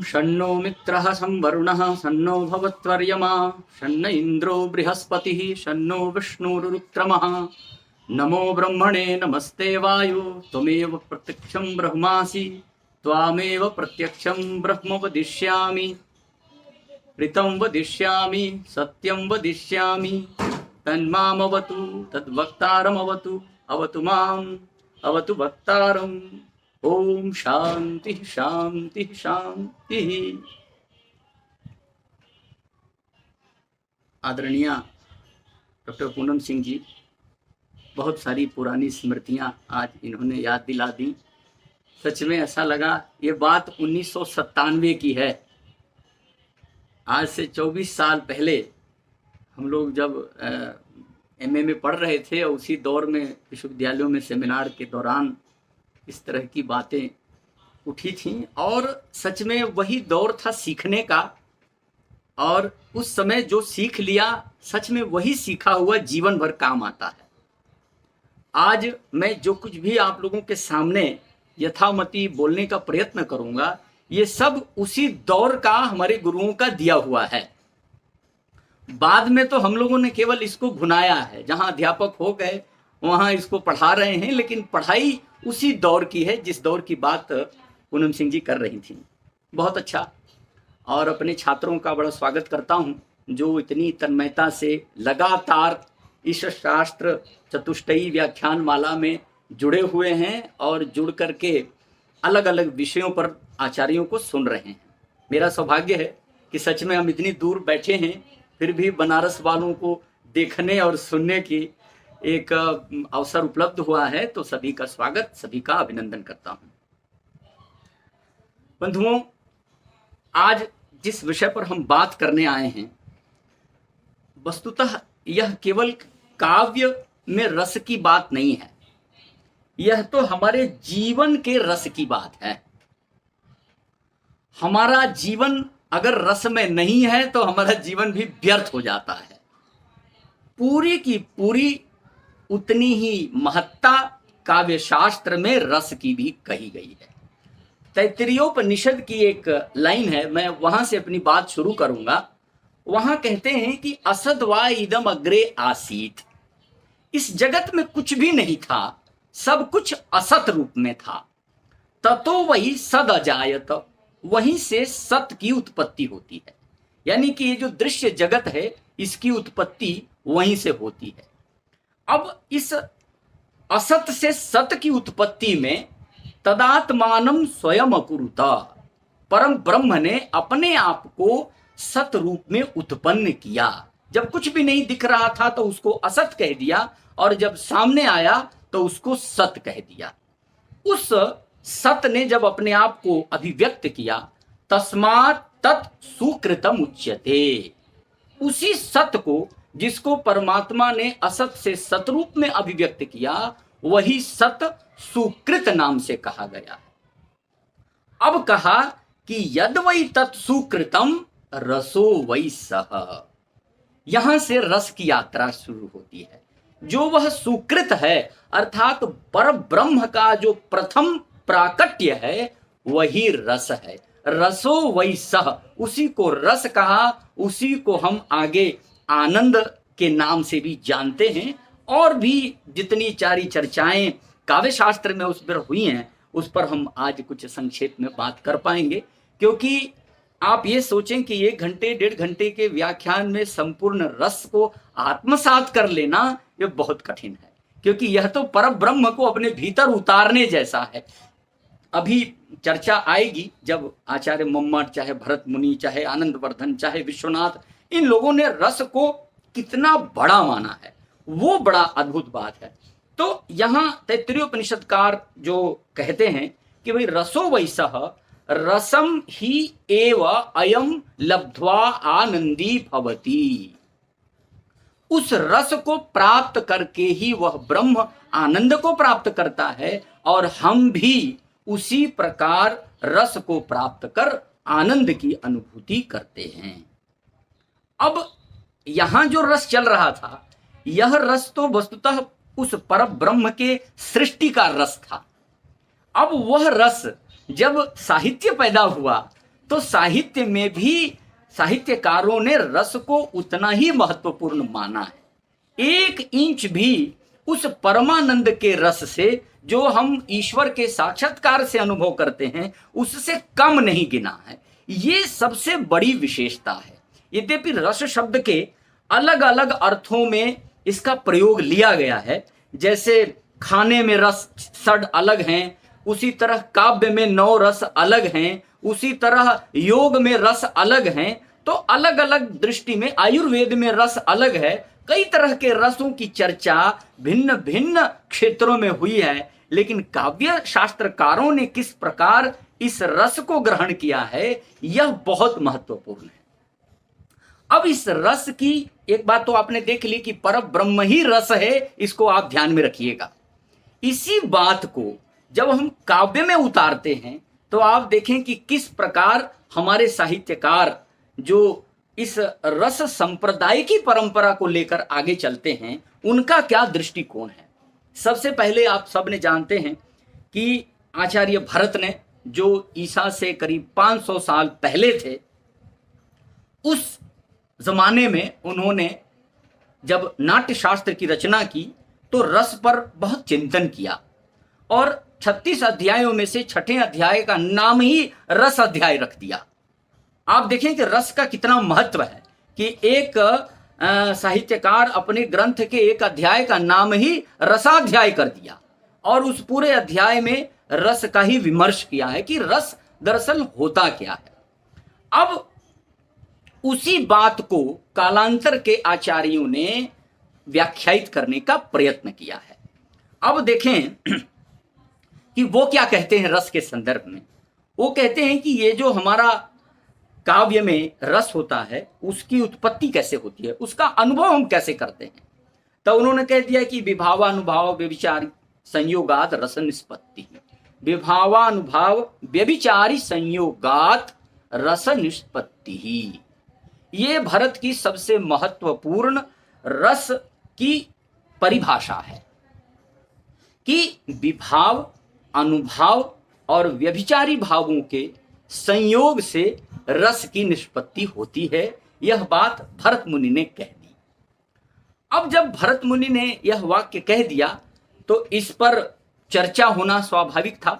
शन्नो मित्रः संवरुणः सन्नो भवत्वर्यमा शन्न इन्द्रो बृहस्पतिः शन्नो विष्णुरुक्रमः। नमो ब्रह्मणे नमस्ते वायु त्वमेव प्रत्यक्षं ब्रह्मासि त्वामेव प्रत्यक्षं ब्रह्म वदिष्यामि ऋतं वदिष्यामि सत्यं वदिष्यामि तन्मामवतु तद्वक्तारमवतु अवतु माम् अवतु वक्तारम्। ओम शांति शांति शांति। आदरणीय डॉक्टर पूनम सिंह जी, बहुत सारी पुरानी स्मृतियां आज इन्होंने याद दिला दी। सच में ऐसा लगा ये बात 1997 की है। आज से 24 साल पहले हम लोग जब एमए में पढ़ रहे थे और उसी दौर में विश्वविद्यालयों में सेमिनार के दौरान इस तरह की बातें उठी थीं और सच में वही दौर था सीखने का। और उस समय जो सीख लिया सच में वही सीखा हुआ जीवन भर काम आता है। आज मैं जो कुछ भी आप लोगों के सामने यथामति बोलने का प्रयत्न करूंगा, ये सब उसी दौर का हमारे गुरुओं का दिया हुआ है। बाद में तो हम लोगों ने केवल इसको भुनाया है, जहां अध्यापक हो गए वहां इसको पढ़ा रहे हैं, लेकिन पढ़ाई उसी दौर की है जिस दौर की बात पूनम सिंह जी कर रही थी। बहुत अच्छा। और अपने छात्रों का बड़ा स्वागत करता हूं जो इतनी तन्मयता से लगातार इस शास्त्र चतुष्टयी व्याख्यान माला में जुड़े हुए हैं और जुड़ करके अलग अलग विषयों पर आचार्यों को सुन रहे हैं। मेरा सौभाग्य है कि सच में हम इतनी दूर बैठे हैं फिर भी बनारस वालों को देखने और सुनने की एक अवसर उपलब्ध हुआ है, तो सभी का स्वागत, सभी का अभिनंदन करता हूं। बंधुओं, आज जिस विषय पर हम बात करने आए हैं, वस्तुतः यह केवल काव्य में रस की बात नहीं है, यह तो हमारे जीवन के रस की बात है। हमारा जीवन अगर रस में नहीं है तो हमारा जीवन भी व्यर्थ हो जाता है। पूरी की पूरी उतनी ही महत्ता काव्य शास्त्र में रस की भी कही गई है। तैत्तिरीयोपनिषद की एक लाइन है, मैं वहां से अपनी बात शुरू करूंगा। वहां कहते हैं कि असद वा इदम अग्रे आसीत। इस जगत में कुछ भी नहीं था, सब कुछ असत रूप में था। ततो वही सद अजायत, वहीं से सत की उत्पत्ति होती है। यानी कि ये जो दृश्य जगत है इसकी उत्पत्ति वहीं से होती है। अब इस असत से सत की उत्पत्ति में तदात्मानम स्वयं अकुरुता, परम ब्रह्म ने अपने आप को सत रूप में उत्पन्न किया। जब कुछ भी नहीं दिख रहा था तो उसको असत कह दिया, और जब सामने आया तो उसको सत कह दिया। उस सत ने जब अपने आप को अभिव्यक्त किया, तस्मात् तत् सुकृतम उच्यते। उसी सत को जिसको परमात्मा ने असत से सतरूप में अभिव्यक्त किया, वही सत सुकृत नाम से कहा गया। अब कहा कि यद वै तत् सुकृतम रसो वै सह। यहां से रस की यात्रा शुरू होती है। जो वह सुकृत है अर्थात पर ब्रह्म का जो प्रथम प्राकट्य है वही रस है। रसो वै सह, उसी को रस कहा, उसी को हम आगे आनंद के नाम से भी जानते हैं। और भी जितनी चारी चर्चाएं काव्य शास्त्र में उस पर हुई हैं उस पर हम आज कुछ संक्षेप में बात कर पाएंगे, क्योंकि आप ये सोचें कि 1 घंटे 1.5 घंटे के व्याख्यान में संपूर्ण रस को आत्मसात कर लेना ये बहुत कठिन है, क्योंकि यह तो परम ब्रह्म को अपने भीतर उतारने जैसा है। अभी चर्चा आएगी जब आचार्य मम्मट, चाहे भरत मुनि, चाहे आनंद वर्धन, चाहे विश्वनाथ, इन लोगों ने रस को कितना बड़ा माना है, वो बड़ा अद्भुत बात है। तो यहां तैत्तिरीयोपनिषदकार जो कहते हैं कि भाई रसो वैसह रसम ही एव अयम लब्ध्वा आनंदी भवति। उस रस को प्राप्त करके ही वह ब्रह्म आनंद को प्राप्त करता है, और हम भी उसी प्रकार रस को प्राप्त कर आनंद की अनुभूति करते हैं। अब यहां जो रस चल रहा था, यह रस तो वस्तुतः उस पर ब्रह्म के सृष्टि का रस था। अब वह रस जब साहित्य पैदा हुआ तो साहित्य में भी साहित्यकारों ने रस को उतना ही महत्वपूर्ण माना है। 1 इंच भी उस परमानंद के रस से, जो हम ईश्वर के साक्षात्कार से अनुभव करते हैं, उससे कम नहीं गिना है। ये सबसे बड़ी विशेषता है। यद्यपि रस शब्द के अलग अलग अर्थों में इसका प्रयोग लिया गया है, जैसे खाने में रस 6 अलग हैं, उसी तरह काव्य में 9 रस अलग हैं, उसी तरह योग में रस अलग हैं। तो अलग अलग दृष्टि में आयुर्वेद में रस अलग है। कई तरह के रसों की चर्चा भिन्न भिन्न क्षेत्रों में हुई है, लेकिन काव्य शास्त्रकारों ने किस प्रकार इस रस को ग्रहण किया है, यह बहुत महत्वपूर्ण है। अब इस रस की एक बात तो आपने देख ली कि पर ब्रह्म ही रस है, इसको आप ध्यान में रखिएगा। इसी बात को जब हम काव्य में उतारते हैं तो आप देखें कि किस प्रकार हमारे साहित्यकार जो इस रस संप्रदाय की परंपरा को लेकर आगे चलते हैं, उनका क्या दृष्टिकोण है। सबसे पहले आप सब ने जानते हैं कि आचार्य भरत ने, जो ईसा से करीब 500 साल पहले थे, उस जमाने में उन्होंने जब नाट्य शास्त्र की रचना की तो रस पर बहुत चिंतन किया और 36 अध्यायों में से 6ठे अध्याय का नाम ही रस अध्याय रख दिया। आप देखें कि रस का कितना महत्व है कि एक साहित्यकार अपने ग्रंथ के एक अध्याय का नाम ही रसाध्याय कर दिया और उस पूरे अध्याय में रस का ही विमर्श किया है कि रस दरअसल होता क्या है। अब उसी बात को कालांतर के आचार्यों ने व्याख्यायित करने का प्रयत्न किया है। अब देखें कि वो क्या कहते हैं रस के संदर्भ में। वो कहते हैं कि ये जो हमारा काव्य में रस होता है, उसकी उत्पत्ति कैसे होती है, उसका अनुभव हम कैसे करते हैं। तो उन्होंने कह दिया कि विभावानुभाव व्यभिचारी संयोगात रस निष्पत्ति। विभावानुभाव व्यभिचारी संयोगात रस निष्पत्ति ही, ये भरत की सबसे महत्वपूर्ण रस की परिभाषा है कि विभाव, अनुभाव और व्यभिचारी भावों के संयोग से रस की निष्पत्ति होती है। यह बात भरत मुनि ने कह दी। अब जब भरत मुनि ने यह वाक्य कह दिया तो इस पर चर्चा होना स्वाभाविक था।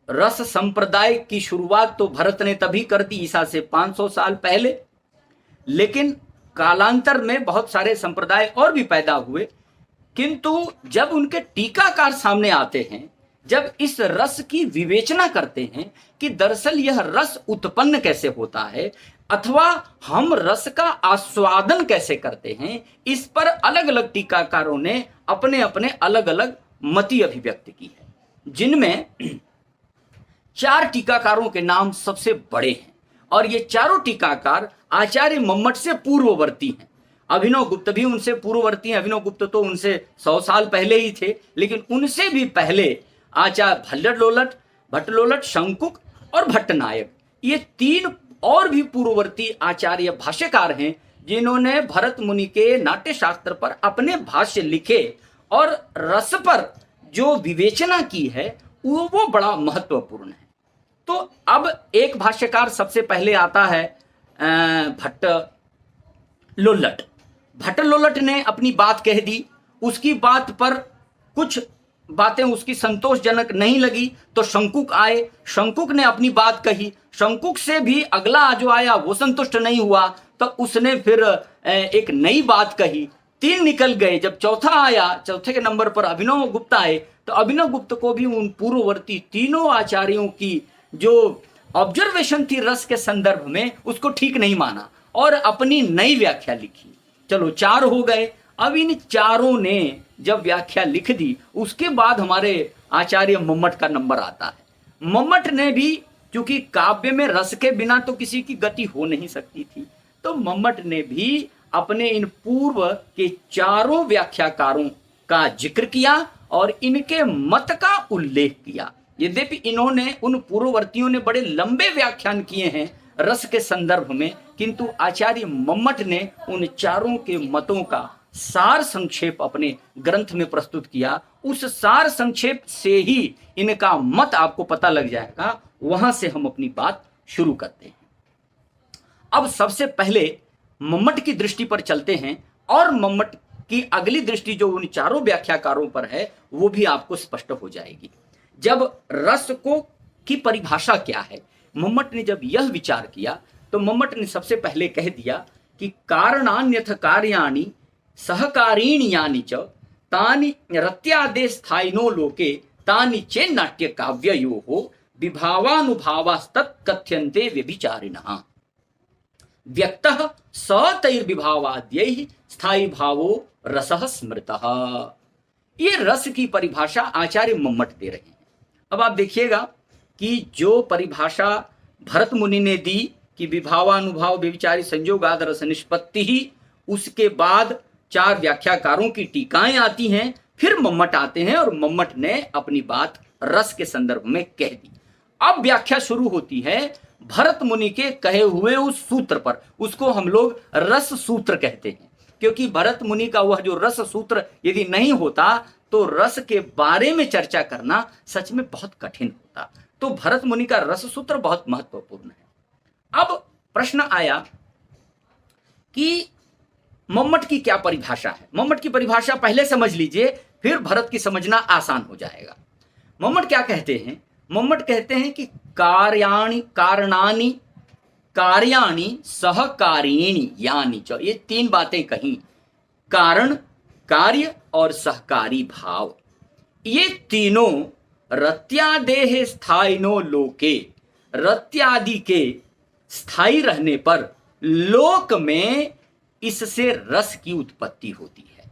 रस संप्रदाय की शुरुआत तो भरत ने तभी कर दी, ईसा से 500 साल पहले, लेकिन कालांतर में बहुत सारे संप्रदाय और भी पैदा हुए। किंतु जब उनके टीकाकार सामने आते हैं, जब इस रस की विवेचना करते हैं कि दरअसल यह रस उत्पन्न कैसे होता है अथवा हम रस का आस्वादन कैसे करते हैं, इस पर अलग अलग टीकाकारों ने अपने अपने अलग अलग मति अभिव्यक्त की है, जिनमें 4 टीकाकारों के नाम सबसे बड़े हैं और ये चारों टीकाकार आचार्य मम्मट से पूर्ववर्ती हैं। अभिनव गुप्त भी उनसे पूर्ववर्ती हैं। अभिनव गुप्त तो उनसे 100 साल पहले ही थे, लेकिन उनसे भी पहले आचार्य भट्टलोलट, शंकुक और भट्टनायक, ये 3 और भी पूर्ववर्ती आचार्य भाष्यकार हैं जिन्होंने भरत मुनि के नाट्य शास्त्र पर अपने भाष्य लिखे और रस पर जो विवेचना की है वो बड़ा महत्वपूर्ण है। तो अब एक भाष्यकार सबसे पहले आता है भट्टलोलट ने अपनी बात कह दी। उसकी बात पर कुछ बातें उसकी संतोषजनक नहीं लगी तो शंकुक आए, शंकुक ने अपनी बात कही। शंकुक से भी अगला जो आया वो संतुष्ट नहीं हुआ तो उसने फिर एक नई बात कही। 3 निकल गए। जब चौथा आया, चौथे के नंबर पर अभिनव गुप्त आए तो अभिनव गुप्त को भी उन पूर्ववर्ती तीनों आचार्यों की जो ऑब्जर्वेशन थी रस के संदर्भ में, उसको ठीक नहीं माना और अपनी नई व्याख्या लिखी। चलो 4 हो गए। अब इन चारों ने जब व्याख्या लिख दी, उसके बाद हमारे आचार्य मम्मट का नंबर आता है। मम्मट ने भी, क्योंकि काव्य में रस के बिना तो किसी की गति हो नहीं सकती थी, तो मम्मट ने भी अपने इन पूर्व के चारों व्याख्याकारों का जिक्र किया और इनके मत का उल्लेख किया। यद्यपि इन्होंने, उन पूर्ववर्तियों ने बड़े लंबे व्याख्यान किए हैं रस के संदर्भ में, किंतु आचार्य मम्मट ने उन चारों के मतों का सार संक्षेप अपने ग्रंथ में प्रस्तुत किया। उस सार संक्षेप से ही इनका मत आपको पता लग जाएगा, वहां से हम अपनी बात शुरू करते हैं। अब सबसे पहले मम्मट की दृष्टि पर चलते हैं और मम्मट की अगली दृष्टि जो उन चारों व्याख्याकारों पर है वो भी आपको स्पष्ट हो जाएगी। जब रस को की परिभाषा क्या है, मम्मट ने जब यह विचार किया तो मम्मट ने सबसे पहले कह दिया कि कारणान्यथ कार्याणि सहकारीणी यानि च तानि रत्यादे स्थायिनो लोके तानि चेन्नाट्य काव्ययोः विभावानुभावास्तत् कथ्यन्ते व्यभिचारिणः व्यक्तः स तैर्विभावाद्यैः स्थायी भावो रसः स्मृतः। ये रस की परिभाषा आचार्य मम्मट दे रहे हैं। अब आप देखिएगा कि जो परिभाषा भरत मुनि ने दी कि विभावानुभाव व्यभिचारी संयोगाद रस निष्पत्ति ही, उसके बाद चार व्याख्याकारों की टीकाएं आती हैं, फिर मम्मट आते हैं और मम्मट ने अपनी बात रस के संदर्भ में कह दी। अब व्याख्या शुरू होती है भरत मुनि के कहे हुए उस सूत्र पर, उसको हम लोग रस सूत्र कहते हैं, क्योंकि भरत मुनि का वह जो रस सूत्र यदि नहीं होता तो रस के बारे में चर्चा करना सच में बहुत कठिन होता। तो भरत मुनि का रस सूत्र बहुत महत्वपूर्ण है। अब प्रश्न आया कि मम्मट की क्या परिभाषा है। मम्मट की परिभाषा पहले समझ लीजिए, फिर भरत की समझना आसान हो जाएगा। मम्मट क्या कहते हैं? मम्मट कहते हैं कि कार्याणि कारणानि कार्याणि सहकारीणी यानि च, ये तीन बातें कहीं, कारण, कार्य और सहकारी भाव, ये तीनों रत्यादेह स्थायिनो लोके, रत्यादि के स्थायी रहने पर लोक में इससे रस की उत्पत्ति होती है।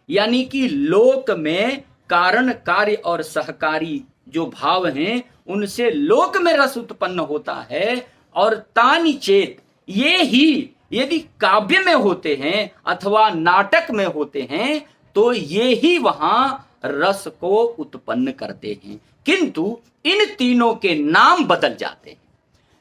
यानी कि लोक में कारण, कार्य और सहकारी जो भाव हैं उनसे लोक में रस उत्पन्न होता है। और तानि चेत, ये ही यदि काव्य में होते हैं अथवा नाटक में होते हैं तो ये ही वहां रस को उत्पन्न करते हैं, किंतु इन तीनों के नाम बदल जाते हैं।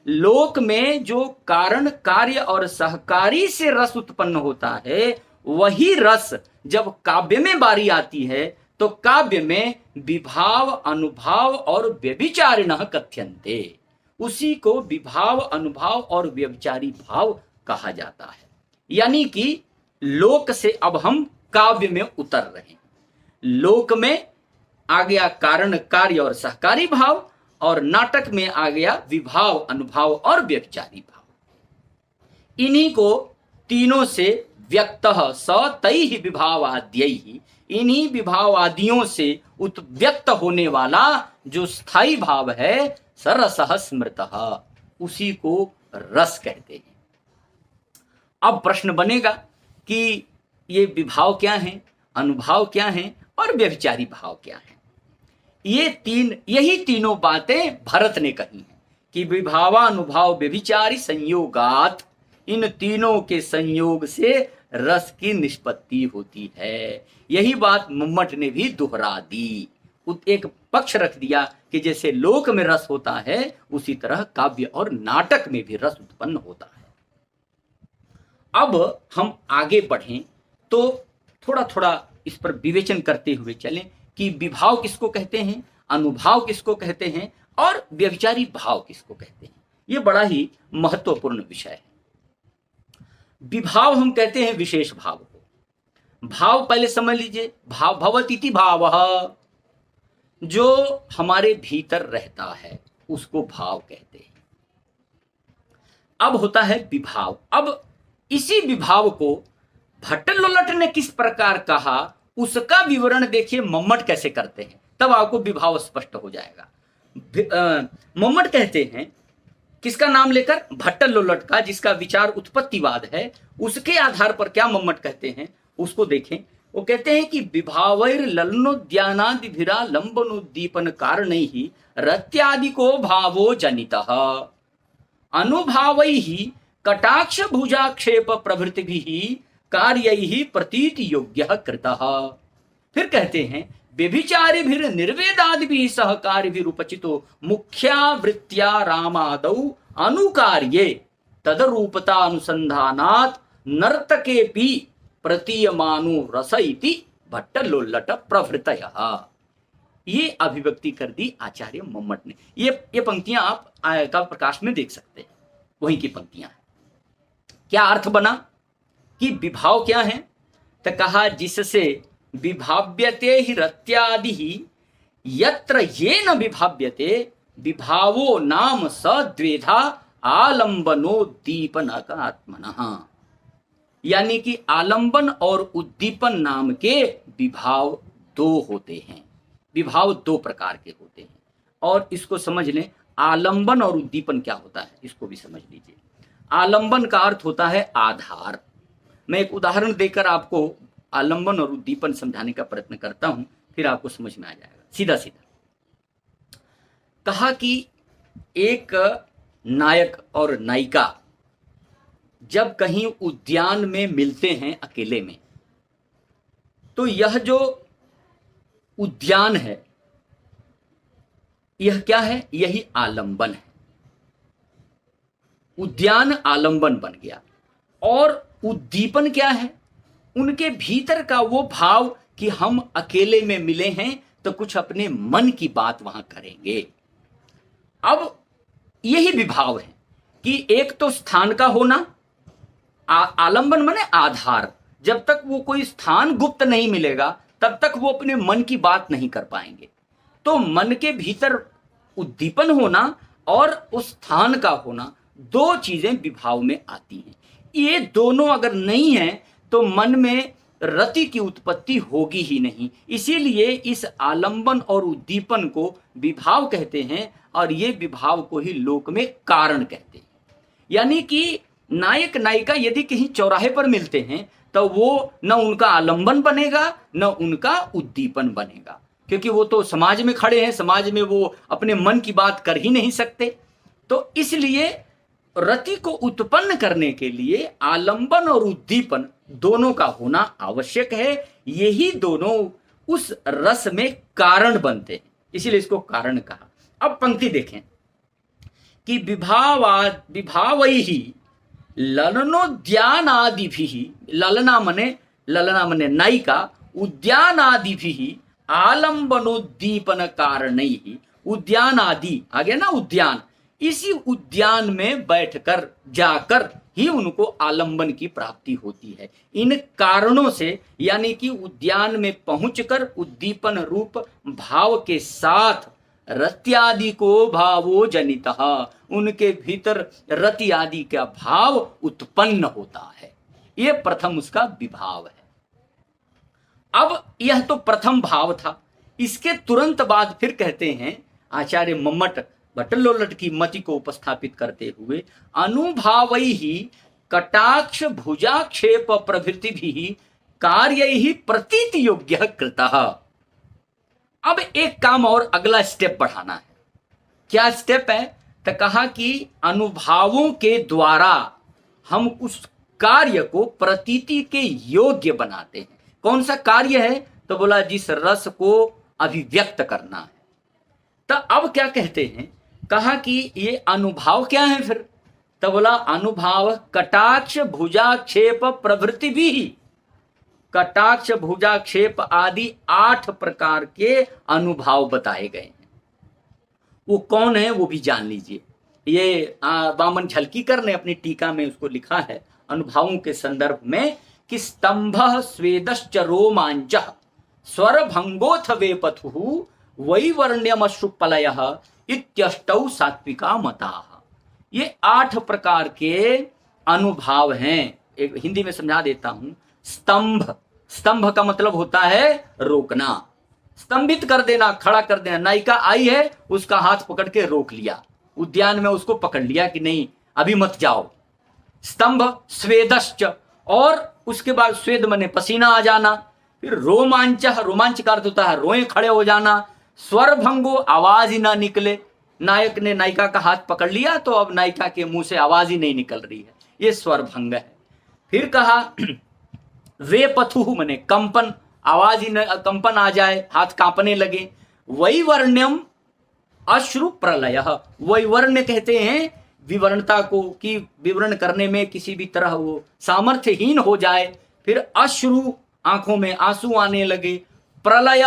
लोक में जो कारण, कार्य और सहकारी से रस उत्पन्न होता है, वही रस जब काव्य में बारी आती है तो काव्य में विभाव, अनुभाव और व्यभिचारिणः कथ्यन्ते, उसी को विभाव, अनुभाव और व्यभिचारी भाव कहा जाता है। यानी कि लोक से अब हम काव्य में उतर रहे हैं। लोक में आ गया कारण, कार्य और सहकारी भाव, और नाटक में आ गया विभाव, अनुभाव और व्यभिचारी भाव। इन्हीं को तीनों से व्यक्तः स तैहि विभावाद्यैहि, इन्हीं विभावादियों से उत्व्यक्त होने वाला जो स्थायी भाव है सरसः स्मृतः, उसी को रस कहते हैं। अब प्रश्न बनेगा कि ये विभाव क्या है, अनुभाव क्या है और व्यभिचारी भाव क्या है। यही तीनों बातें भरत ने कही हैं कि विभावानुभाव व्यभिचारी संयोगात, इन तीनों के संयोग से रस की निष्पत्ति होती है। यही बात मम्मट ने भी दोहरा दी, एक पक्ष रख दिया कि जैसे लोक में रस होता है उसी तरह काव्य और नाटक में भी रस उत्पन्न होता है। अब हम आगे बढ़ें तो थोड़ा थोड़ा इस पर विवेचन करते हुए चलें कि विभाव किसको कहते हैं, अनुभाव किसको कहते हैं और व्यभिचारी भाव किसको कहते हैं। ये बड़ा ही महत्वपूर्ण विषय है। विभाव हम कहते हैं विशेष भाव को। भाव पहले समझ लीजिए, भाव भवतीति भावः, जो हमारे भीतर रहता है उसको भाव कहते हैं। अब होता है विभाव। अब इसी विभाव को भट्टलोलट ने किस प्रकार कहा उसका विवरण देखिए मम्मट कैसे करते हैं, तब आपको विभाव स्पष्ट हो जाएगा। मम्मट कहते हैं किसका नाम लेकर, भट्टलोलट का, जिसका विचार उत्पत्तिवाद है, उसके आधार पर क्या मम्मट कहते हैं उसको देखें। वो कहते हैं कि विभावैर ललनोद्यानादिभिरा लंबनोद्दीपन कारणैहि रत्यादिको भावो जनितः अनुभावैहि कटाक्ष भुजाक्षेप प्रभृतिभिः कार्यैहि प्रतीति योग्यः कृतः। फिर कहते हैं व्यभिचारिभिर निर्वेदादिभिः सहकारिभिरुपचितो मुख्यावृत्त्या रामादौ अनुकार्ये तदरूपता अनुसंधानात् नर्तकेपि प्रतीयमानो रस इति भट्टलोल्लट प्रभृतयः। ये अभिव्यक्ति कर दी आचार्य मम्मट ने। ये पंक्तियां आप काव्य प्रकाश में देख सकते हैं, वहीं की पंक्तियां हैं। क्या अर्थ बना कि विभाव क्या है? तो कहा जिससे विभाव्यते ही रत्यादि ही यत्र ये न विभाव्यते विभावो नाम सद्वेधा आलंबनो दीपनकात्मनः। यानी कि आलंबन और उद्दीपन नाम के विभाव दो होते हैं। विभाव दो प्रकार के होते हैं, और इसको समझ लें। आलंबन और उद्दीपन क्या होता है इसको भी समझ लीजिए। आलंबन का अर्थ होता है आधार। मैं एक उदाहरण देकर आपको आलंबन और उद्दीपन समझाने का प्रयत्न करता हूं, फिर आपको समझ में आ जाएगा सीधा सीधा। कहा कि एक नायक और नायिका जब कहीं उद्यान में मिलते हैं अकेले में, तो यह जो उद्यान है यह क्या है? यही आलंबन है। उद्यान आलंबन बन गया। और उद्दीपन क्या है? उनके भीतर का वो भाव कि हम अकेले में मिले हैं तो कुछ अपने मन की बात वहां करेंगे। अब यही विभाव है कि एक तो स्थान का होना, आलंबन माने आधार। जब तक वो कोई स्थान गुप्त नहीं मिलेगा तब तक वो अपने मन की बात नहीं कर पाएंगे। तो मन के भीतर उद्दीपन होना और उस स्थान का होना, दो चीजें विभाव में आती हैं। ये दोनों अगर नहीं है तो मन में रति की उत्पत्ति होगी ही नहीं। इसीलिए इस आलंबन और उद्दीपन को विभाव कहते हैं, और ये विभाव को ही लोक में कारण कहते हैं। यानी कि नायक नायिका यदि कहीं चौराहे पर मिलते हैं तो वो न उनका आलंबन बनेगा न उनका उद्दीपन बनेगा, क्योंकि वो तो समाज में खड़े हैं, समाज में वो अपने मन की बात कर ही नहीं सकते। तो इसलिए रति को उत्पन्न करने के लिए आलंबन और उद्दीपन दोनों का होना आवश्यक है। यही दोनों उस रस में कारण बनते हैं, इसीलिए इसको कारण कहा। अब पंक्ति देखें कि विभावैहि ललनोद्यानादिभिः, ललना मने नायिका, उद्यानादिभिः आलंबनोद्दीपन कारणैहि। उद्यान आदि आ गया ना, उद्यान, इसी उद्यान में बैठकर जाकर ही उनको आलंबन की प्राप्ति होती है। इन कारणों से, यानी कि उद्यान में पहुंचकर उद्दीपन रूप भाव के साथ रत्यादि को भावो जनितः, उनके भीतर रति आदि का भाव उत्पन्न होता है। यह प्रथम उसका विभाव है। अब यह तो प्रथम भाव था। इसके तुरंत बाद फिर कहते हैं आचार्य मम्मट भट्टलोल्लट की मति को उपस्थापित करते हुए, अनुभावैहि कटाक्ष भुजाक्षेप प्रभृतिभिः कार्यैहि प्रतीति योग्यः कृतः। अब एक काम और अगला स्टेप बढ़ाना है। क्या स्टेप है? तो कहा कि अनुभावों के द्वारा हम उस कार्य को प्रतीति के योग्य बनाते हैं। कौन सा कार्य है? तो बोला जिस रस को अभिव्यक्त करना है। तो अब क्या कहते हैं? कहा कि ये अनुभाव क्या है फिर? तो बोला अनुभाव कटाक्ष भुजाक्षेप प्रभृति भी, कटाक्ष भुजाक्षेप आदि 8 प्रकार के अनुभव बताए गए हैं। वो कौन है वो भी जान लीजिए। ये वामन झलकीकर ने अपनी टीका में उसको लिखा है अनुभवों के संदर्भ में कि स्तंभ स्वेदश्च रोमांचः स्वर भंगोथ वेपथुः वैवर्ण्यमश्रुपलयः इत्यष्टौ सात्विका मताः। ये 8 प्रकार के अनुभाव हैं। एक हिंदी में समझा देता हूं। स्तंभ, स्तंभ का मतलब होता है रोकना, स्तंभित कर देना, खड़ा कर देना। नायिका आई है, उसका हाथ पकड़ के रोक लिया, उद्यान में उसको पकड़ लिया कि नहीं अभी मत जाओ। स्तंभ स्वेदश्च, और उसके बाद स्वेद मने पसीना आ जाना। फिर रोमांच, रोमांच का अर्थ होता है रोए खड़े हो जाना। स्वर भंगो, आवाज ही ना निकले। नायक ने नायिका का हाथ पकड़ लिया तो अब नायिका के मुंह से आवाज ही नहीं निकल रही है, ये स्वर भंग है। फिर कहा वे पथु मने कंपन, आवाज ही कंपन आ जाए, हाथ कांपने लगे। वैवर्ण्यम अश्रु प्रलय, वैवर्ण्य कहते हैं विवरणता को, कि विवरण करने में किसी भी तरह वो सामर्थ्यहीन हो जाए। फिर अश्रु, आंखों में आंसू आने लगे। प्रलय,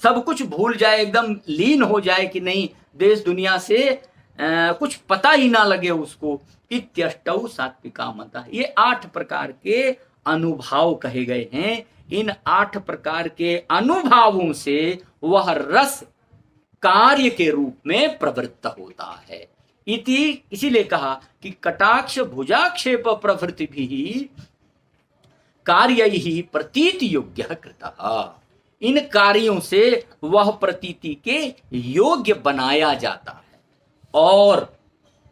सब कुछ भूल जाए, एकदम लीन हो जाए कि नहीं, देश दुनिया से कुछ पता ही ना लगे उसको। इत्यष्टौ सात्विका मता, ये 8 प्रकार के अनुभाव कहे गए हैं। इन 8 प्रकार के अनुभावों से वह रस कार्य के रूप में प्रवृत्त होता है। इति, इसीलिए कहा कि कटाक्ष भुजाक्षेप प्रवृत्ति भी कार्य ही प्रतीति योग्य कृतः, इन कार्यों से वह प्रतीति के योग्य बनाया जाता है। और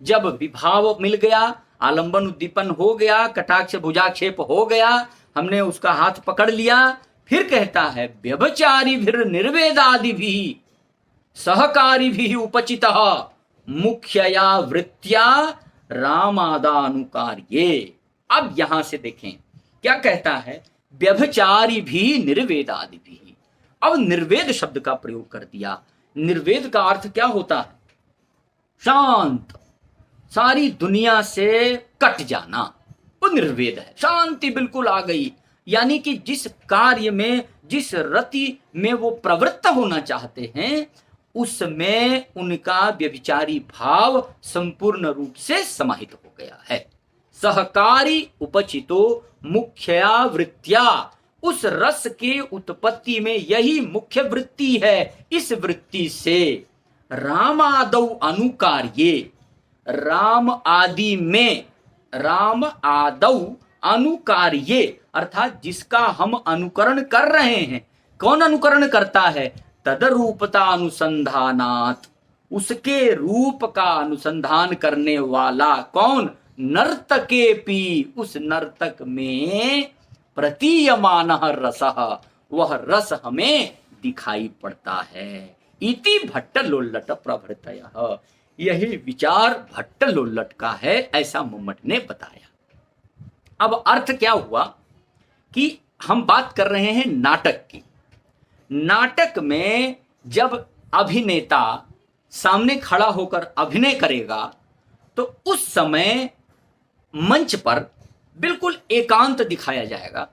जब विभाव मिल गया, आलंबन उद्दीपन हो गया, कटाक्ष भुजाक्षेप हो गया, हमने उसका हाथ पकड़ लिया, फिर कहता है व्यभिचारी भी निर्वेदादि भी सहकारी भी उपचितः मुख्यया वृत्त्या रामादानुकार्ये। अब यहां से देखें क्या कहता है, व्यभिचारी भी निर्वेदादि भी। अब निर्वेद शब्द का प्रयोग कर दिया। निर्वेद का अर्थ क्या होता है? शांत, सारी दुनिया से कट जाना, वो निर्वेद है। शांति बिल्कुल आ गई, यानी कि जिस कार्य में, जिस रति में वो प्रवृत्त होना चाहते हैं, उसमें उनका व्यभिचारी भाव संपूर्ण रूप से समाहित हो गया है। सहकारी उपचितो मुख्या वृत्त्या, उस रस के उत्पत्ति में यही मुख्य वृत्ति है। इस वृत्ति से रामादौ अनुकार्ये, राम आदि में, राम आदौ अनुकार्ये अर्थात जिसका हम अनुकरण कर रहे हैं। कौन अनुकरण करता है? तदरूपता अनुसंधानात, उसके रूप का अनुसंधान करने वाला कौन? नर्तके पी, उस नर्तक में प्रतीयमानः रसः, वह रस हमें दिखाई पड़ता है। इति भट्टलोल्लट प्रभृतयः, यही विचार भट्टलोल्लट का है, ऐसा मम्मट ने बताया। अब अर्थ क्या हुआ कि हम बात कर रहे हैं नाटक की। नाटक में जब अभिनेता सामने खड़ा होकर अभिनय करेगा तो उस समय मंच पर बिल्कुल एकांत दिखाया जाएगा,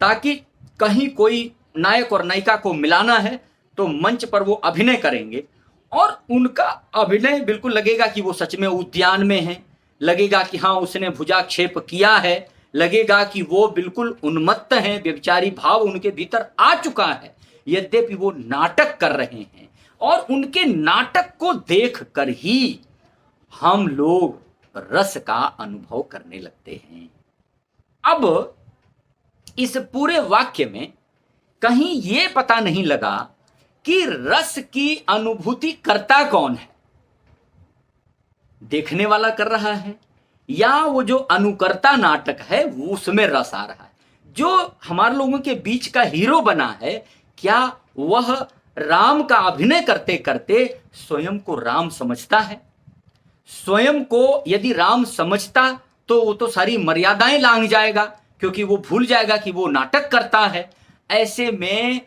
ताकि कहीं कोई नायक और नायिका को मिलाना है तो मंच पर वो अभिनय करेंगे और उनका अभिनय बिल्कुल लगेगा कि वो सच में उद्यान में है, लगेगा कि हाँ उसने भुजाक्षेप किया है, लगेगा कि वो बिल्कुल उन्मत्त हैं, व्यभिचारी भाव उनके भीतर आ चुका है, यद्यपि वो नाटक कर रहे हैं। और उनके नाटक को देख कर ही हम लोग रस का अनुभव करने लगते हैं। अब इस पूरे वाक्य में कहीं ये पता नहीं लगा कि रस की अनुभूति करता कौन है। देखने वाला कर रहा है या वो जो अनुकर्ता नाटक है वो उसमें रस आ रहा है? जो हमारे लोगों के बीच का हीरो बना है, क्या वह राम का अभिनय करते करते स्वयं को राम समझता है? स्वयं को यदि राम समझता तो वो तो सारी मर्यादाएं लांघ जाएगा, क्योंकि वो भूल जाएगा कि वो नाटक करता है। ऐसे में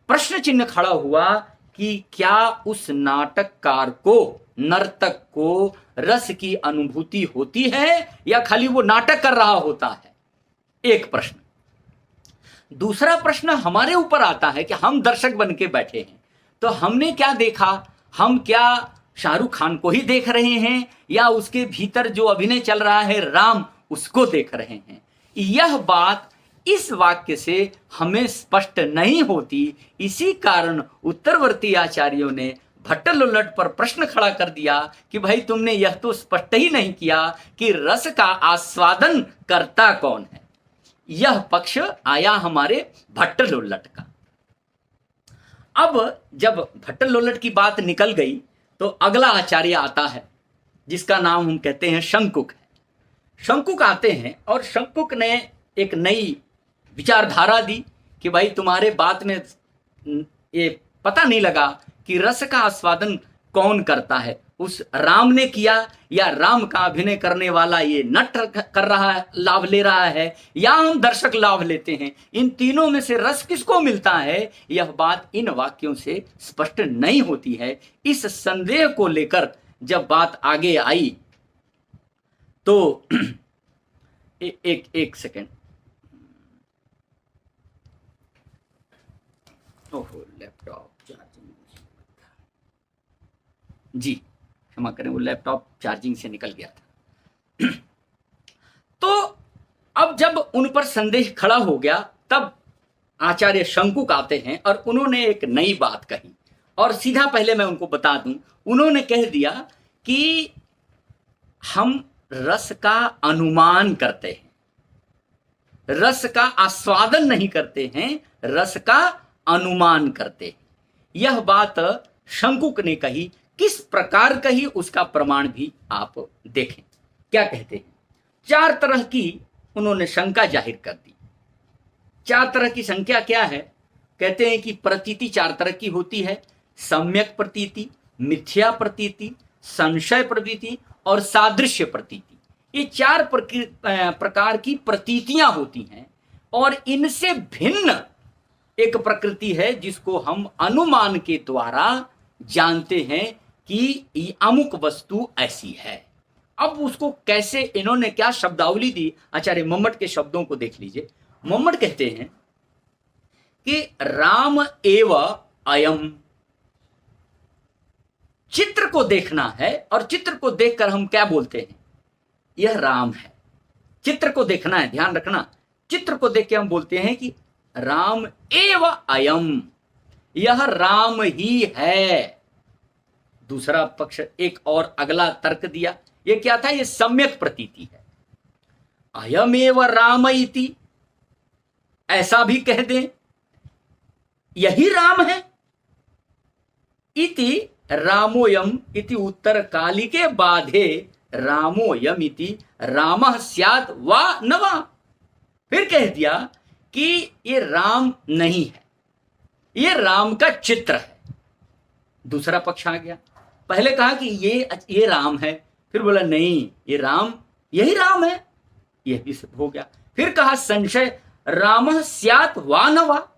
प्रश्न चिन्ह खड़ा हुआ कि क्या उस नाटककार को, नर्तक को रस की अनुभूति होती है या खाली वो नाटक कर रहा होता है? एक प्रश्न। दूसरा प्रश्न हमारे ऊपर आता है कि हम दर्शक बन के बैठे हैं तो हमने क्या देखा? हम क्या शाहरुख खान को ही देख रहे हैं या उसके भीतर जो अभिनय चल रहा है राम, उसको देख रहे हैं? यह बात इस वाक्य से हमें स्पष्ट नहीं होती। इसी कारण उत्तरवर्ती आचार्यों ने भट्टलोल्लट पर प्रश्न खड़ा कर दिया कि भाई तुमने यह तो स्पष्ट ही नहीं किया कि रस का आस्वादन करता कौन है। यह पक्ष आया हमारे भट्टलोल्लट का। अब जब भट्टलोल्लट की बात निकल गई तो अगला आचार्य आता है जिसका नाम हम कहते हैं शंकुक है। शंकुक आते हैं और शंकुक ने एक नई विचारधारा दी कि भाई तुम्हारे बात में ये पता नहीं लगा कि रस का आस्वादन कौन करता है, उस राम ने किया या राम का अभिनय करने वाला ये नट कर रहा है, लाभ ले रहा है, या हम दर्शक लाभ लेते हैं। इन तीनों में से रस किसको मिलता है, यह बात इन वाक्यों से स्पष्ट नहीं होती है। इस संदेह को लेकर जब बात आगे आई तो एक सेकेंड, ओहो लैपटॉप चार्जिंग जी, क्षमा करें, वो लैपटॉप चार्जिंग से निकल गया था। तो अब जब उन पर संदेह खड़ा हो गया, तब आचार्य शंकुक आते हैं और उन्होंने एक नई बात कही। और सीधा पहले मैं उनको बता दूं, उन्होंने कह दिया कि हम रस का अनुमान करते हैं, रस का आस्वादन नहीं करते हैं, रस का अनुमान करते हैं। यह बात शंकुक ने कही। किस प्रकार कही उसका प्रमाण भी आप देखें। क्या कहते हैं? 4 तरह की उन्होंने शंका जाहिर कर दी। 4 तरह की संख्या क्या है? कहते हैं कि प्रतीति 4 तरह की होती है, सम्यक प्रतीति, मिथ्या प्रतीति, संशय प्रतीति और सादृश्य प्रतीति। ये 4 प्रकार की प्रतीतियां होती हैं और इनसे भिन्न एक प्रकृति है जिसको हम अनुमान के द्वारा जानते हैं कि अमुक वस्तु ऐसी है। अब उसको कैसे, इन्होंने क्या शब्दावली दी, आचार्य मम्मट के शब्दों को देख लीजिए। मम्मट कहते हैं कि राम एव अयम, चित्र को देखना है और चित्र को देखकर हम क्या बोलते हैं? यह राम है। चित्र को देखना है, ध्यान रखना, चित्र को देख के हम बोलते हैं कि राम एव अयम, यह राम ही है। दूसरा पक्ष एक और अगला तर्क दिया, ये क्या था? ये सम्यक प्रतीति है। अयमेव राम इति, ऐसा भी कह दें यही राम है। इति रामोयम इति उत्तर कालिके बाधे रामोयम इति रामः स्यात् वा न वा। फिर कह दिया कि ये राम नहीं है, ये राम का चित्र है। दूसरा पक्ष आ गया। पहले कहा कि ये राम है, फिर बोला नहीं ये राम, यही राम है, यह भी सिद्ध हो गया। फिर कहा संशय, रामः स्यात् वा न वा,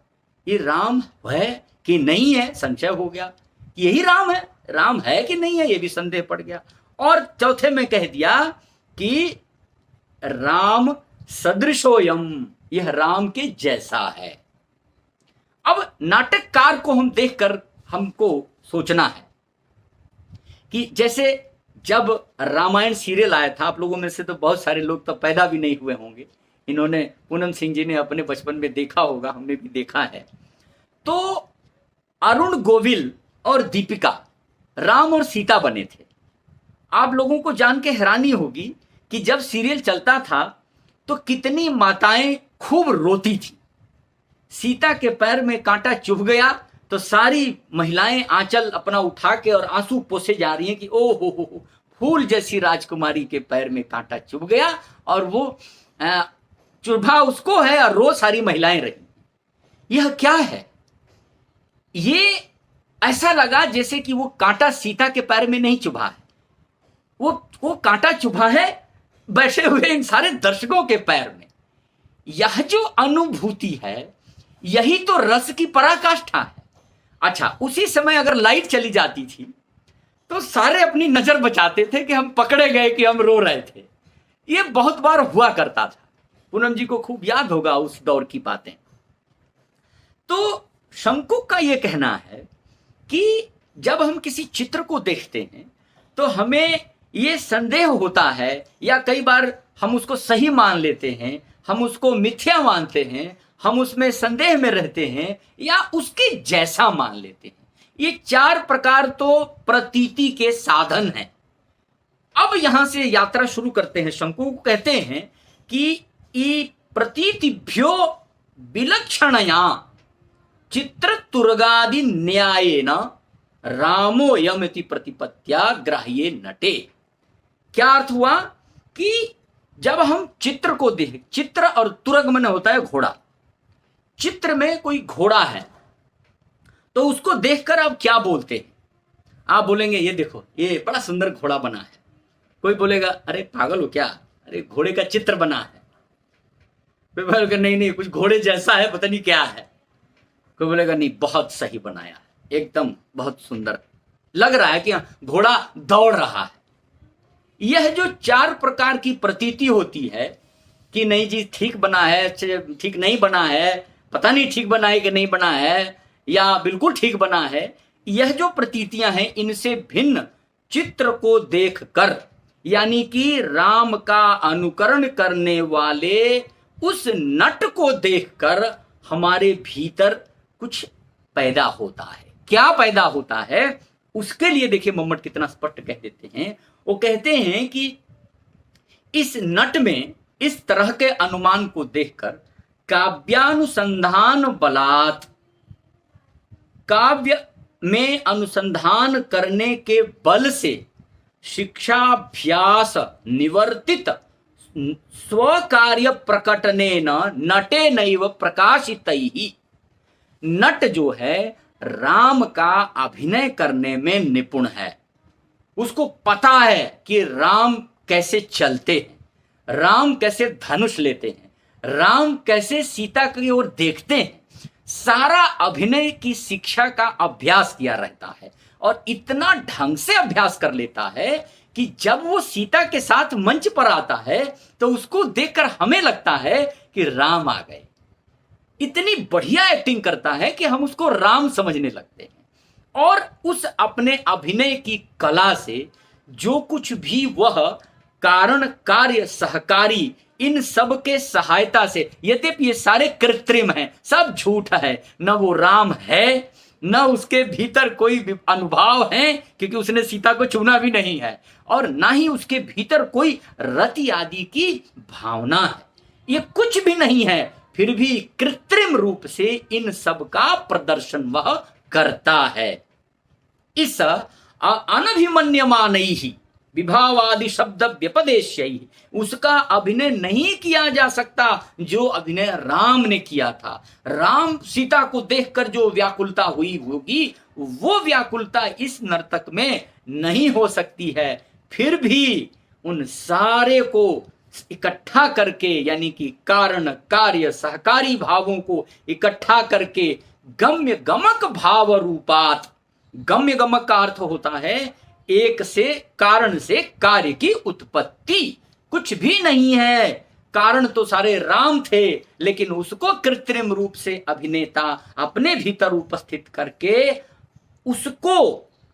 ये राम है कि नहीं है, संशय हो गया। यही राम है कि नहीं है, यह भी संदेह पड़ गया। और चौथे में कह दिया कि राम सदृशोयम, यह राम के जैसा है। अब नाटककार को हम देखकर हमको सोचना है कि जैसे जब रामायण सीरियल आया था, आप लोगों में से तो बहुत सारे लोग तो पैदा भी नहीं हुए होंगे, इन्होंने, पूनम सिंह जी ने अपने बचपन में देखा होगा, हमने भी देखा है। तो अरुण गोविल और दीपिका राम और सीता बने थे। आप लोगों को जान के हैरानी होगी कि जब सीरियल चलता था तो कितनी माताएं खूब रोती थी। सीता के पैर में कांटा चुभ गया तो सारी महिलाएं आंचल अपना उठा के और आंसू पोसे जा रही हैं कि ओ हो, फूल जैसी राजकुमारी के पैर में कांटा चुभ गया, और वो चुभा उसको है और रो सारी महिलाएं रही। यह क्या है? ये ऐसा लगा जैसे कि वो कांटा सीता के पैर में नहीं चुभा है, वो कांटा चुभा है बैठे हुए इन सारे दर्शकों के पैर में। यह जो अनुभूति है, यही तो रस की पराकाष्ठा है। अच्छा, उसी समय अगर लाइट चली जाती थी तो सारे अपनी नजर बचाते थे कि हम पकड़े गए कि हम रो रहे थे। ये बहुत बार हुआ करता था, पूनम जी को खूब याद होगा उस दौर की बातें। तो शंकुक का यह कहना है कि जब हम किसी चित्र को देखते हैं तो हमें ये संदेह होता है, या कई बार हम उसको सही मान लेते हैं, हम उसको मिथ्या मानते हैं, हम उसमें संदेह में रहते हैं, या उसके जैसा मान लेते हैं। ये 4 प्रकार तो प्रतीति के साधन हैं। अब यहां से यात्रा शुरू करते हैं। शंकुक कहते हैं कि प्रतीतिभ्यो विलक्षणया चित्रतुर्गादि न्यायेन रामोयमिति प्रतिपत्या ग्राह्ये नटे। क्या अर्थ हुआ कि जब हम चित्र को देखें, चित्र और तुरग मन होता है घोड़ा, चित्र में कोई घोड़ा है तो उसको देखकर आप क्या बोलते हैं? आप बोलेंगे ये देखो ये बड़ा सुंदर घोड़ा बना है। कोई बोलेगा अरे पागल हो क्या, अरे घोड़े का चित्र बना है। कोई बोलेगा नहीं कुछ घोड़े जैसा है, पता नहीं क्या है। कोई बोलेगा नहीं बहुत सही बनाया है, एकदम बहुत सुंदर लग रहा है कि घोड़ा दौड़ रहा है। यह जो 4 प्रकार की प्रतीति होती है कि नहीं जी ठीक बना है, ठीक नहीं बना है, पता नहीं ठीक बना है कि नहीं बना है, या बिल्कुल ठीक बना है, यह जो प्रतीतियां हैं इनसे भिन्न चित्र को देखकर, यानी कि राम का अनुकरण करने वाले उस नट को देखकर हमारे भीतर कुछ पैदा होता है। क्या पैदा होता है उसके लिए देखिए मम्मट कितना स्पष्ट कह देते हैं। वो कहते हैं कि इस नट में इस तरह के अनुमान को देखकर काव्यानुसंधान बलात्, काव्य में अनुसंधान करने के बल से शिक्षाभ्यास निवर्तित स्वकार्य प्रकटनेन नटे नैव प्रकाशितैहि, नट जो है राम का अभिनय करने में निपुण है। उसको पता है कि राम कैसे चलते हैं, राम कैसे धनुष लेते हैं, राम कैसे सीता की ओर देखते हैं। सारा अभिनय की शिक्षा का अभ्यास किया रहता है और इतना ढंग से अभ्यास कर लेता है कि जब वो सीता के साथ मंच पर आता है तो उसको देखकर हमें लगता है कि राम आ गए। इतनी बढ़िया एक्टिंग करता है कि हम उसको राम समझने लगते हैं। और उस अपने अभिनय की कला से जो कुछ भी वह कारण कार्य सहकारी इन सब के सहायता से, यद्यपि ये सारे कृत्रिम हैं, सब झूठ है, न वो राम है न उसके भीतर कोई अनुभव है, क्योंकि उसने सीता को चुना भी नहीं है, और ना ही उसके भीतर कोई रति आदि की भावना है, ये कुछ भी नहीं है, फिर भी कृत्रिम रूप से इन सब का प्रदर्शन वह करता है। इस अनभिमन्यमानैहि विभावादि शब्द व्यपदेश्य, उसका अभिनय नहीं किया जा सकता जो अभिनय राम ने किया था। राम सीता को देखकर जो व्याकुलता हुई होगी वो व्याकुलता इस नर्तक में नहीं हो सकती है। फिर भी उन सारे को इकट्ठा करके, यानी कि कारण कार्य सहकारी भावों को इकट्ठा करके गम्य गमक भाव रूपात, गम्य गमक का अर्थ होता है एक से कारण से कार्य की उत्पत्ति। कुछ भी नहीं है, कारण तो सारे राम थे, लेकिन उसको कृत्रिम रूप से अभिनेता अपने भीतर उपस्थित करके उसको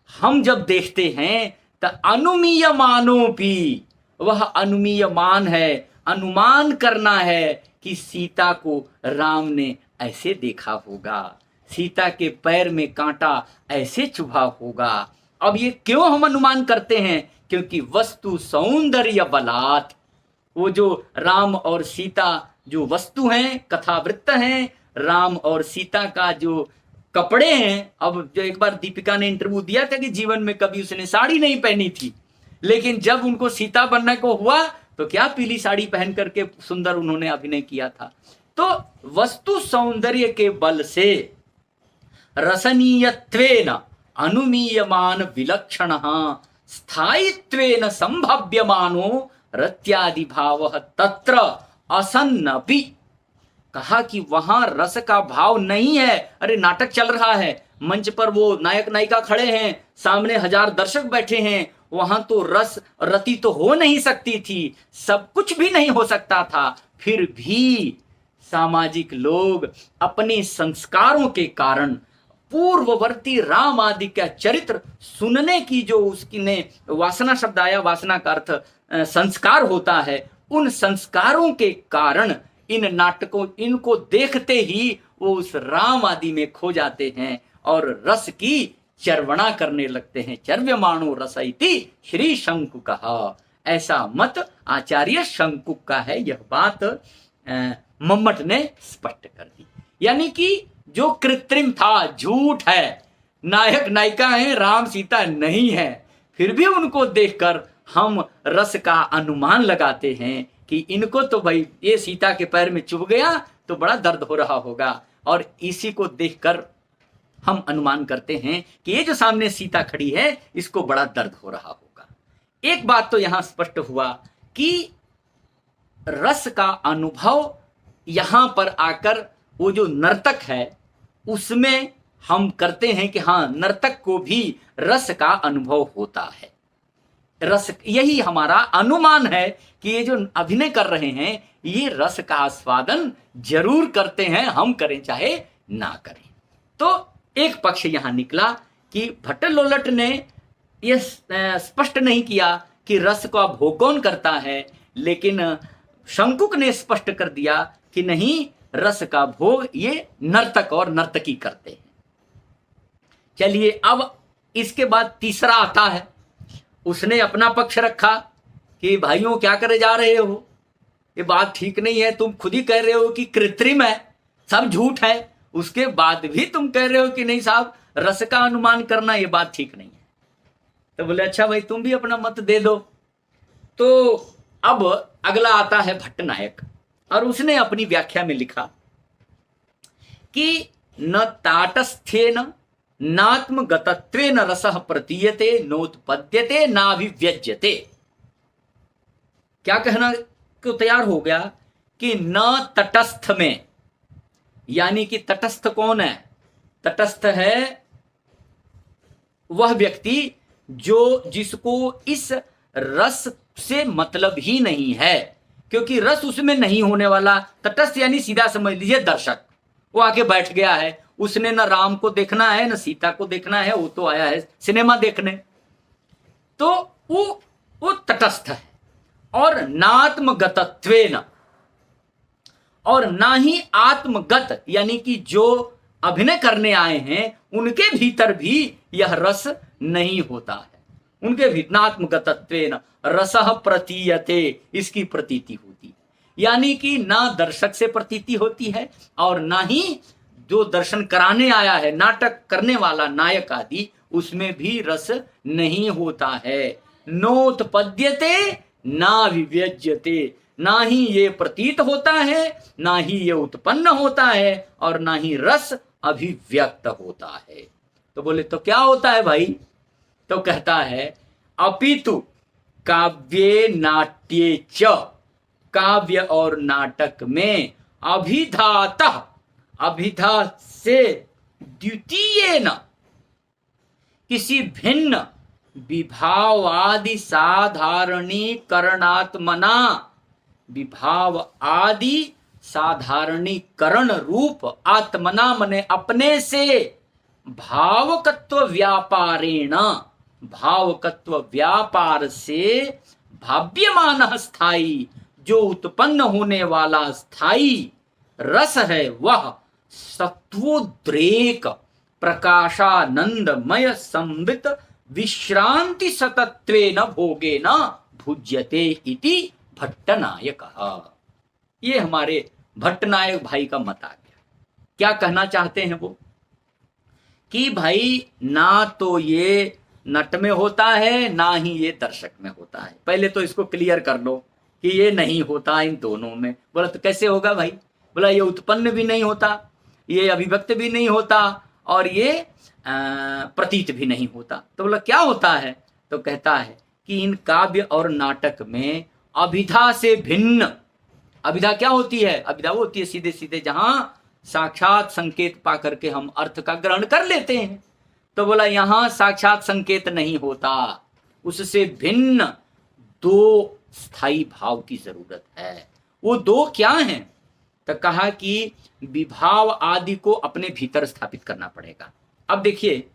हम जब देखते हैं तो अनुमीयमानोपि, वह अनुमीयमान है, अनुमान करना है कि सीता को राम ने ऐसे देखा होगा, सीता के पैर में कांटा ऐसे चुभा होगा। अब ये क्यों हम अनुमान करते हैं? क्योंकि वस्तु सौंदर्य बलात्, वो जो राम और सीता जो वस्तु हैं, कथावृत्त हैं, राम और सीता का जो कपड़े हैं। अब जो एक बार दीपिका ने इंटरव्यू दिया था कि जीवन में कभी उसने साड़ी नहीं पहनी थी, लेकिन जब उनको सीता बनने को हुआ तो क्या पीली साड़ी पहन करके सुंदर उन्होंने अभिनय किया था। तो वस्तु सौंदर्य के बल से रसनीयत्वेन अनुमीयमान विलक्षण स्थायित्वेन संभव्यमानो रत्यादि भाव तत्र असन्नपि, कहा कि वहां रस का भाव नहीं है। अरे नाटक चल रहा है, मंच पर वो नायक नायिका खड़े हैं, सामने 1000 दर्शक बैठे हैं, वहां तो रस रति तो हो नहीं सकती थी, सब कुछ भी नहीं हो सकता था। फिर भी सामाजिक लोग अपने संस्कारों के कारण पूर्ववर्ती राम आदि का चरित्र सुनने की जो उसकी ने वासना शब्द आया, वासना का अर्थ संस्कार होता है, उन संस्कारों के कारण इन नाटकों इनको देखते ही वो उस राम आदि में खो जाते हैं और रस की चर्वणा करने लगते हैं। चर्व्यमाणो रस इति श्री शंकु कहा, ऐसा मत आचार्य शंकु का है। यह बात मम्मट ने स्पष्ट कर दी। यानी कि जो कृत्रिम था, झूठ है, नायक नायिका है, राम सीता नहीं है, फिर भी उनको देखकर हम रस का अनुमान लगाते हैं कि इनको तो भाई ये सीता के पैर में चुभ गया तो बड़ा दर्द हो रहा होगा, और इसी को देखकर हम अनुमान करते हैं कि ये जो सामने सीता खड़ी है इसको बड़ा दर्द हो रहा होगा। एक बात तो यहां स्पष्ट हुआ कि रस का अनुभव यहां पर आकर वो जो नर्तक है उसमें हम करते हैं कि हाँ, नर्तक को भी रस का अनुभव होता है। रस, यही हमारा अनुमान है कि ये जो अभिनय कर रहे हैं ये रस का आस्वादन जरूर करते हैं, हम करें चाहे ना करें। तो एक पक्ष यहां निकला कि भट्टलोलट ने यह स्पष्ट नहीं किया कि रस का भोग कौन करता है, लेकिन शंकुक ने स्पष्ट कर दिया कि नहीं, रस का भोग ये नर्तक और नर्तकी करते हैं। चलिए, अब इसके बाद तीसरा आता है। उसने अपना पक्ष रखा कि भाइयों क्या करे जा रहे हो, ये बात ठीक नहीं है, तुम खुद ही कह रहे हो कि कृत्रिम है, सब झूठ है, उसके बाद भी तुम कह रहे हो कि नहीं साहब, रस का अनुमान करना ये बात ठीक नहीं है। तो बोले अच्छा भाई, तुम भी अपना मत दे दो। तो अब अगला आता है भट्टनायक, और उसने अपनी व्याख्या में लिखा कि न ताटस्थेन नात्मगतत्वेन रसः प्रतीयते नोत्पद्यते नाभिव्यज्यते। क्या कहना को तैयार हो गया कि न तटस्थ में, यानी कि तटस्थ कौन है? तटस्थ है वह व्यक्ति जिसको इस रस से मतलब ही नहीं है, क्योंकि रस उसमें नहीं होने वाला। तटस्थ यानी सीधा समझ लीजिए दर्शक, वो आके बैठ गया है, उसने न राम को देखना है न सीता को देखना है, वो तो आया है सिनेमा देखने, तो वो तटस्थ है। और नात्मगतत्वेन, और ना ही आत्मगत, यानी कि जो अभिनय करने आए हैं उनके भीतर भी यह रस नहीं होता है, उनके भी नात्मगतत्वेन रसः प्रतीयते, इसकी प्रतीति होती है। यानी कि ना दर्शक से प्रतीति होती है और ना ही जो दर्शन कराने आया है, नाटक करने वाला नायक आदि, उसमें भी रस नहीं होता है। नोत्पद्यते ना विव्यज्यते, ना ही ये प्रतीत होता है, ना ही ये उत्पन्न होता है, और ना ही रस अभिव्यक्त होता है। तो बोले तो क्या होता है भाई? तो कहता है अपितु काव्ये नाट्ये च, काव्य और नाटक में अभिधातः, अभिधा से द्वितीय न, किसी भिन्न विभाव आदि साधारणीकरणात्मना, विभाव आदि साधारणीकरण रूप आत्मना मने अपने से, भावकत्व व्यापारेण, भावकत्व व्यापार से भाव्यमान स्थायी, जो उत्पन्न होने वाला स्थायी रस है, वह सत्वोद्रेक प्रकाशानंदमय संवित विश्रांति सतत्वेन भोगेन भुज्यते इति भट्टनायकः। ये हमारे भट्टनायक भाई का मत आ गया। क्या कहना चाहते हैं वो? कि भाई ना तो ये नट में होता है, ना ही ये दर्शक में होता है। पहले तो इसको क्लियर कर लो कि ये नहीं होता इन दोनों में। बोला तो कैसे होगा भाई? बोला ये उत्पन्न भी नहीं होता, ये अभिव्यक्त भी नहीं होता, और ये प्रतीत भी नहीं होता। तो बोला क्या होता है? तो कहता है कि इन काव्य और नाटक में अभिधा से भिन्न, अभिधा क्या होती है? अभिधा वो होती है सीधे सीधे जहां साक्षात संकेत पा करके हम अर्थ का ग्रहण कर लेते हैं। तो बोला यहां साक्षात संकेत नहीं होता, उससे भिन्न दो स्थायी भाव की जरूरत है। वो दो क्या हैं? तो कहा कि विभाव आदि को अपने भीतर स्थापित करना पड़ेगा। अब देखिए,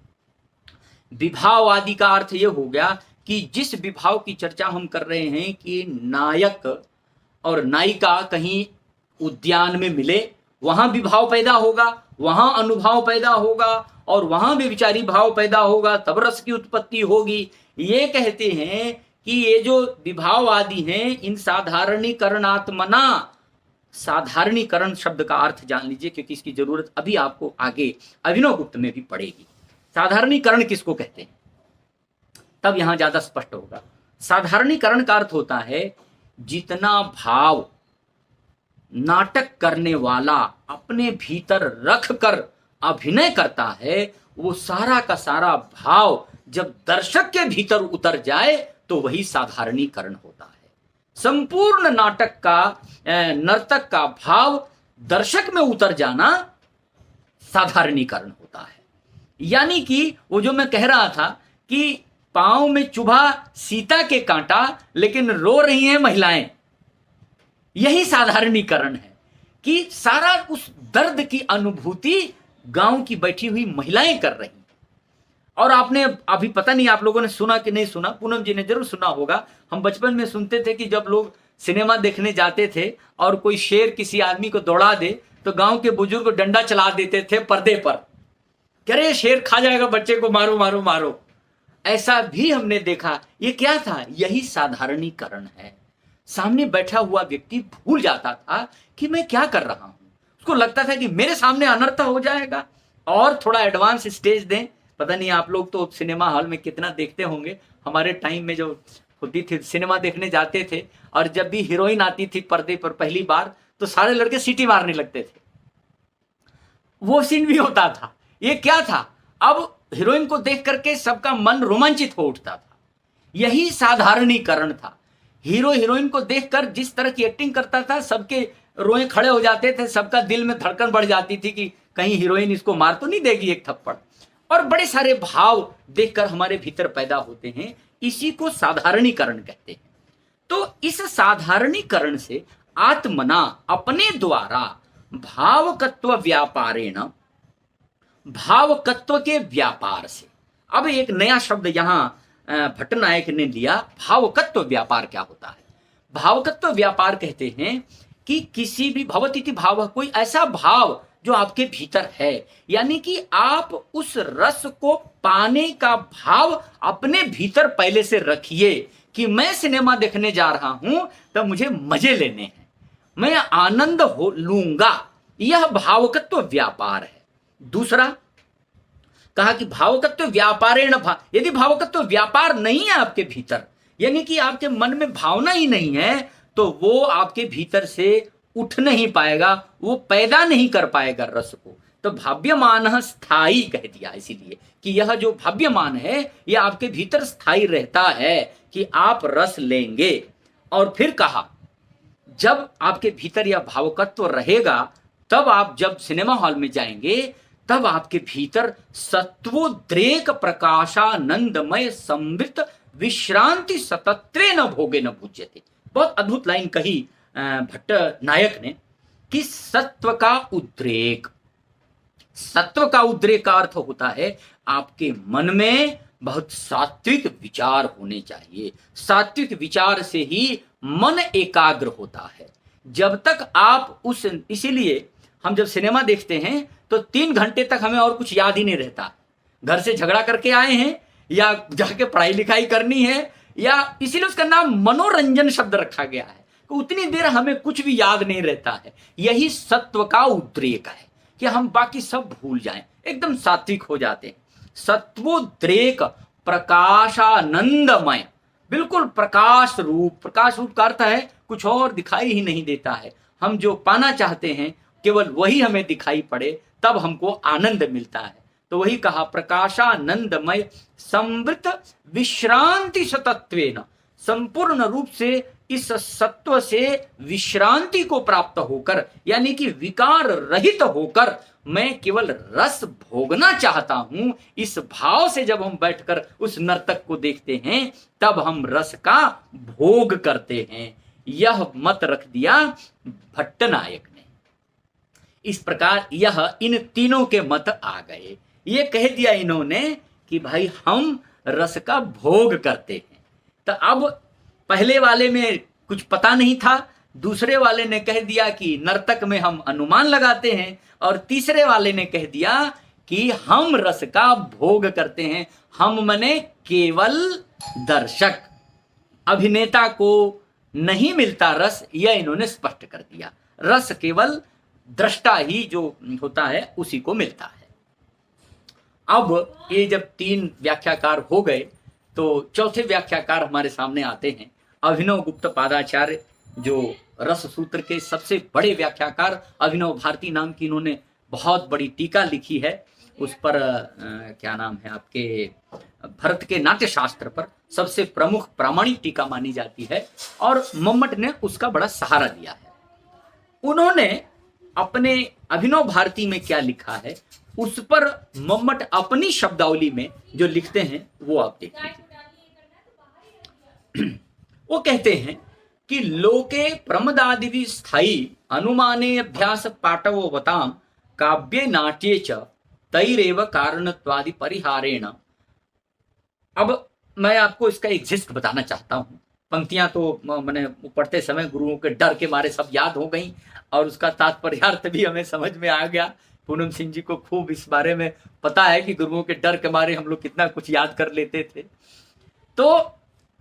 विभाव आदि का अर्थ यह हो गया कि जिस विभाव की चर्चा हम कर रहे हैं कि नायक और नायिका कहीं उद्यान में मिले, वहां विभाव पैदा होगा, वहां अनुभव पैदा होगा, और वहां भी विचारी भाव पैदा होगा, तब रस की उत्पत्ति होगी। ये कहते हैं कि ये जो विभाव आदि हैं, इन साधारणीकरणात्मना, साधारणीकरण शब्द का अर्थ जान लीजिए, क्योंकि इसकी जरूरत अभी आपको आगे अभिनव गुप्त में भी पड़ेगी। साधारणीकरण किसको कहते हैं, तब यहां ज्यादा स्पष्ट होगा। साधारणीकरण का अर्थ होता है जितना भाव नाटक करने वाला अपने भीतर रख कर अभिनय करता है, वो सारा का सारा भाव जब दर्शक के भीतर उतर जाए तो वही साधारणीकरण होता है। संपूर्ण नाटक का, नर्तक का भाव दर्शक में उतर जाना साधारणीकरण होता है। यानी कि वो जो मैं कह रहा था कि पांव में चुभा सीता के कांटा लेकिन रो रही हैं महिलाएं, यही साधारणीकरण है कि सारा उस दर्द की अनुभूति गांव की बैठी हुई महिलाएं कर रही। और आपने अभी पता नहीं आप लोगों ने सुना कि नहीं सुना, पूनम जी ने जरूर सुना होगा। हम बचपन में सुनते थे कि जब लोग सिनेमा देखने जाते थे और कोई शेर किसी आदमी को दौड़ा दे तो गांव के बुजुर्ग डंडा चला देते थे पर्दे पर, कह रहे शेर खा जाएगा बच्चे को, मारो मारो मारो। ऐसा भी हमने देखा। ये क्या था? यही साधारणीकरण है। सामने बैठा हुआ व्यक्ति भूल जाता था कि मैं क्या कर रहा हूं। उसको लगता था कि मेरे सामने अनर्थ हो जाएगा। और थोड़ा एडवांस स्टेज दें। पता नहीं आप लोग तो सिनेमा हॉल में कितना देखते होंगे। हमारे टाइम में जो होती थी, सिनेमा देखने जाते थे और जब भी हीरोइन आती थी पर्दे पर पहली बार तो सारे लड़के सीटी मारने लगते थे। वो सीन भी होता था। ये क्या था? अब हीरोइन को देख करके सबका मन रोमांचित हो उठता था। यही साधारणीकरण था। हीरो हीरोइन को देखकर जिस तरह की एक्टिंग करता था सबके रोए खड़े हो जाते थे, सबका दिल में धड़कन बढ़ जाती थी कि कहीं हीरोइन इसको मार तो नहीं देगी एक थप्पड़। और बड़े सारे भाव देखकर हमारे भीतर पैदा होते हैं। इसी को साधारणीकरण कहते हैं। तो इस साधारणीकरण से आत्मना अपने द्वारा भावकत्व व्यापारेण, भावकत्व के व्यापार से। अब एक नया शब्द यहां भट्टनायक ने लिया, भावकत्व व्यापार क्या होता है? भावकत्व व्यापार कहते हैं कि किसी भी भवतीति भाव, कोई ऐसा भाव जो आपके भीतर है, यानी कि आप उस रस को पाने का भाव अपने भीतर पहले से रखिए कि मैं सिनेमा देखने जा रहा हूं तो मुझे मजे लेने हैं, मैं आनंद हो लूंगा। यह भावकत्व व्यापार है। दूसरा कहा कि भावकत्व व्यापारेण, यदि भावकत्व व्यापार नहीं है आपके भीतर, यानी कि आपके मन में भावना ही नहीं है, तो वो आपके भीतर से उठ नहीं पाएगा, वो पैदा नहीं कर पाएगा रस को। तो भाव्यमान स्थायी कह दिया इसीलिए कि यह जो भाव्यमान है यह आपके भीतर स्थायी रहता है कि आप रस लेंगे। और फिर कहा जब आपके भीतर यह भावकत्व रहेगा तब आप जब सिनेमा हॉल में जाएंगे तब आपके भीतर सत्वोद्रेक प्रकाशानंदमय समृत विश्रांति सतत्वे न भोगे न भुज्यते। बहुत अद्भुत लाइन कही भट्टनायक ने कि सत्व का उद्रेक, सत्व का उद्रेक का अर्थ होता है आपके मन में बहुत सात्विक विचार होने चाहिए। सात्विक विचार से ही मन एकाग्र होता है। जब तक आप उस, इसीलिए हम जब सिनेमा देखते हैं तो 3 घंटे तक हमें और कुछ याद ही नहीं रहता। घर से झगड़ा करके आए हैं या जाके पढ़ाई लिखाई करनी है, या इसीलिए उसका नाम मनोरंजन शब्द रखा गया है। तो उतनी देर हमें कुछ भी याद नहीं रहता है। यही सत्व का उद्रेक है कि हम बाकी सब भूल जाएं, एकदम सात्विक हो जाते हैं। सत्वोद्रेक प्रकाशानंदमय, बिल्कुल प्रकाश रूप। प्रकाश रूप का अर्थ है कुछ और दिखाई ही नहीं देता है। हम जो पाना चाहते हैं केवल वही हमें दिखाई पड़े तब हमको आनंद मिलता है। तो वही कहा प्रकाशानंदमय समृत विश्रांति सतत्वेन, संपूर्ण रूप से इस सत्व से विश्रांति को प्राप्त होकर, यानी कि विकार रहित होकर मैं केवल रस भोगना चाहता हूं। इस भाव से जब हम बैठकर उस नर्तक को देखते हैं तब हम रस का भोग करते हैं। यह मत रख दिया भट्टनायक ने। इस प्रकार यह इन तीनों के मत आ गए। ये कह दिया इन्होंने कि भाई हम रस का भोग करते हैं। तो अब पहले वाले में कुछ पता नहीं था, दूसरे वाले ने कह दिया कि नर्तक में हम अनुमान लगाते हैं, और तीसरे वाले ने कह दिया कि हम रस का भोग करते हैं। हम मने केवल दर्शक, अभिनेता को नहीं मिलता रस, यह इन्होंने स्पष्ट कर दिया। रस केवल दृष्टा ही जो होता है उसी को मिलता है। अब ये जब 3 व्याख्याकार हो गए तो चौथे व्याख्याकार हमारे सामने आते हैं अभिनव गुप्त पादाचार्य, जो रस सूत्र के सबसे बड़े व्याख्याकार। अभिनव भारती नाम की इन्होंने बहुत बड़ी टीका लिखी है। उस पर क्या नाम है आपके, भरत के नाट्य शास्त्र पर सबसे प्रमुख प्रामाणिक टीका मानी जाती है, और मम्मट ने उसका बड़ा सहारा दिया है। उन्होंने अपने अभिनव भारती में क्या लिखा है उस पर मम्मट अपनी शब्दावली में जो लिखते हैं वो आप देख लीजिए। वो कहते हैं कि लोके प्रमदादिवि स्थायी अनुमाने अभ्यास पाटवो वताम काव्ये नाट्ये च तैरेव कारणत्वादि परिहारेण। अब मैं आपको इसका एग्जिस्ट बताना चाहता हूं। पंक्तियां तो मैंने पढ़ते समय गुरुओं के डर के मारे सब याद हो गई और उसका तात्पर्यार्थ भी हमें समझ में आ गया। पूनम सिंह जी को खूब इस बारे में पता है कि गुरुओं के डर के मारे हम लोग कितना कुछ याद कर लेते थे। तो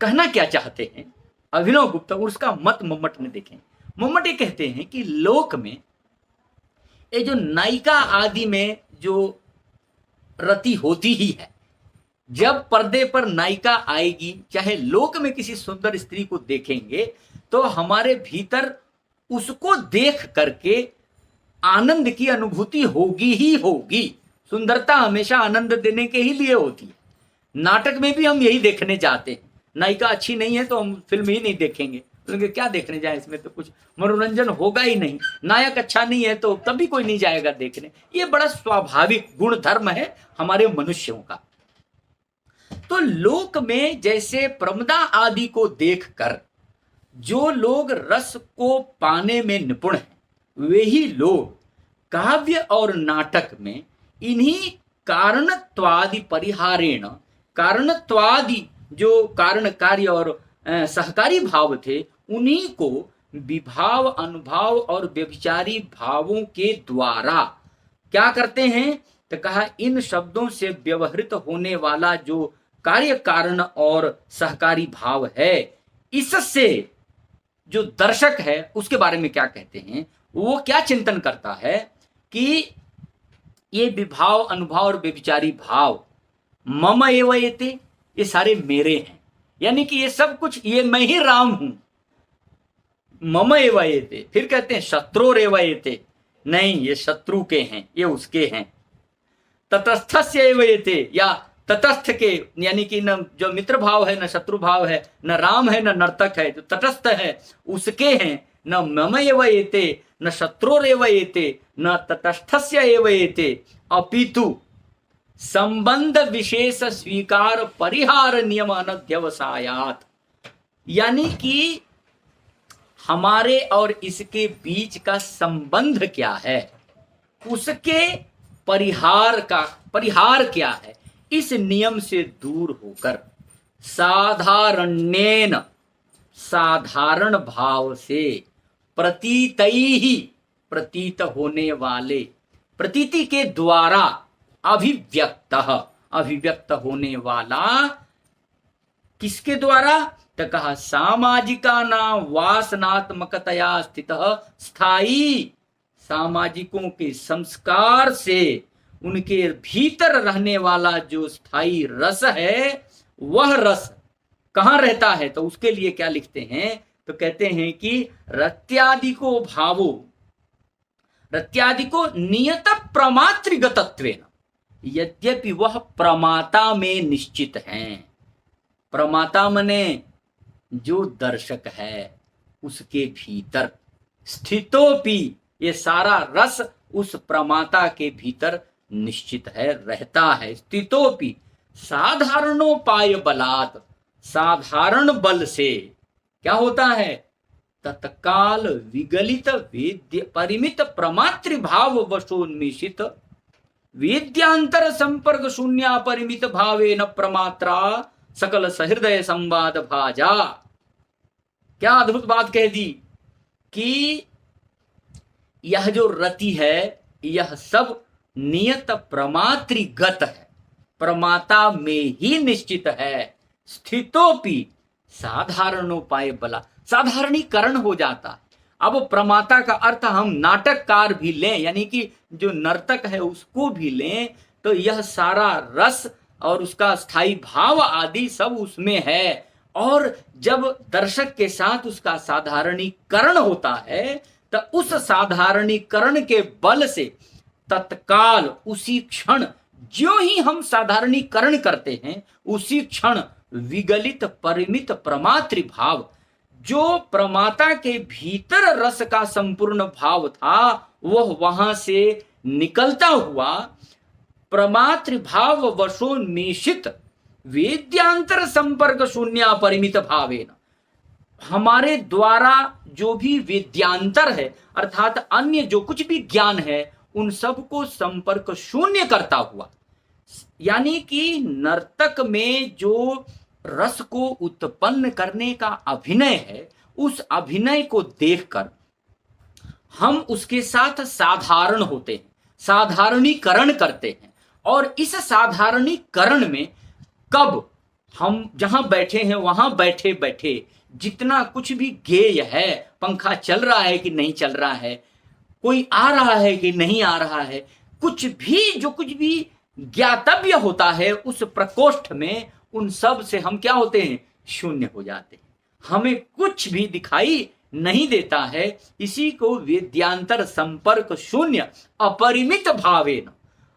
कहना क्या चाहते हैं अभिनव गुप्ता, उसका मत मम्मट ने देखें। मम्मट ये कहते हैं कि लोक में ये जो नायिका आदि में जो रति होती ही है, जब पर्दे पर नायिका आएगी, चाहे लोक में किसी सुंदर स्त्री को देखेंगे तो हमारे भीतर उसको देख करके आनंद की अनुभूति होगी ही होगी। सुंदरता हमेशा आनंद देने के ही लिए होती है। नाटक में भी हम यही देखने जाते हैं, नायिका अच्छी नहीं है तो हम फिल्म ही नहीं देखेंगे, क्योंकि क्या देखने जाए, इसमें तो कुछ मनोरंजन होगा ही नहीं। नायक अच्छा नहीं है तो तभी कोई नहीं जाएगा देखने। ये बड़ा स्वाभाविक गुण धर्म है हमारे मनुष्यों का। तो लोक में जैसे प्रमदा आदि को देखकर जो लोग रस को पाने में निपुण हैं, वे ही लोग काव्य और नाटक में इन्हीं कारणत्वादि परिहारेण, कारणत्वादि जो कारण कार्य और सहकारी भाव थे, उन्हीं को विभाव अनुभाव और व्यभिचारी भावों के द्वारा क्या करते हैं, तो कहा इन शब्दों से व्यवहृत होने वाला जो कार्य कारण और सहकारी भाव है, इससे जो दर्शक है उसके बारे में क्या कहते हैं, वो क्या चिंतन करता है कि ये विभाव अनुभाव और व्यभिचारी भाव मम एव एते, ये सारे मेरे हैं, यानी कि ये सब कुछ ये मैं ही राम हूं। मम एव एते, फिर कहते हैं शत्रुरेव एते, नहीं ये शत्रु के हैं, ये उसके हैं। तटस्थस्य एव एते, या तटस्थ के, यानी कि न जो मित्र भाव है न शत्रु भाव है, न राम है न नर्तक है, जो तटस्थ है उसके हैं। न मम एव एते न शत्रुरेव एते न तटस्थस्य एव एते अपितु संबंध विशेष स्वीकार परिहार नियम अनध्यवसायात, यानी कि हमारे और इसके बीच का संबंध क्या है, उसके परिहार क्या है, इस नियम से दूर होकर साधारणेन, साधारण भाव से, प्रतीतैहि, प्रतीत होने वाले, प्रतीति के द्वारा, अभिव्यक्त, अभिव्यक्त होने वाला, किसके द्वारा, तो कहा सामाजिका नाम वासनात्मकतया स्थित स्थायी, सामाजिकों के संस्कार से उनके भीतर रहने वाला जो स्थायी रस है, वह रस कहाँ रहता है, तो उसके लिए क्या लिखते हैं, तो कहते हैं कि रत्यादि को भावो, रत्यादि को नियत प्रमातृगतत्वेन, यद्यपि वह प्रमाता में निश्चित हैं। प्रमाता मने जो दर्शक है उसके भीतर, स्थितोपि, ये सारा रस उस प्रमाता के भीतर निश्चित है, रहता है। स्थितोपि साधारणोपाय बलात्, साधारण बल से क्या होता है, तत्काल विगलित वेद्य परिमित प्रमातृभाव वशोन्मिषित वेद्यांतर संपर्क शून्य परिमित भावेन प्रमात्रा सकल सहृदय संवाद भाजा। क्या अद्भुत बात कह दी कि यह जो रति है यह सब नियत प्रमातृगत है, प्रमाता में ही निश्चित है। स्थितोपि साधारणोपाय बला, साधारणीकरण हो जाता है। अब प्रमाता का अर्थ हम नाटककार भी लें, यानी कि जो नर्तक है उसको भी लें, तो यह सारा रस और उसका स्थायी भाव आदि सब उसमें है। और जब दर्शक के साथ उसका साधारणीकरण होता है तो उस साधारणीकरण के बल से तत्काल उसी क्षण, जो ही हम साधारणीकरण करते हैं उसी क्षण विगलित परिमित प्रमातृभाव, जो प्रमाता के भीतर रस का संपूर्ण भाव था, वह वहां से निकलता हुआ प्रमातृभाव वशोन्मिषित वेद्यांतर संपर्क शून्य परिमित भावेन, हमारे द्वारा जो भी वेद्यांतर है अर्थात अन्य जो कुछ भी ज्ञान है उन सबको संपर्क शून्य करता हुआ, यानी कि नर्तक में जो रस को उत्पन्न करने का अभिनय है, उस अभिनय को देखकर हम उसके साथ साधारण होते हैं, साधारणीकरण करते हैं। और इस साधारणीकरण में कब हम जहां बैठे हैं वहां बैठे बैठे जितना कुछ भी गेय है, पंखा चल रहा है कि नहीं चल रहा है, कोई आ रहा है कि नहीं आ रहा है, कुछ भी जो कुछ भी ज्ञातव्य होता है उस प्रकोष्ठ में, उन सब से हम क्या होते हैं, शून्य हो जाते हैं। हमें कुछ भी दिखाई नहीं देता है। इसी को वेद्यांतर संपर्क शून्य अपरिमित भावेन,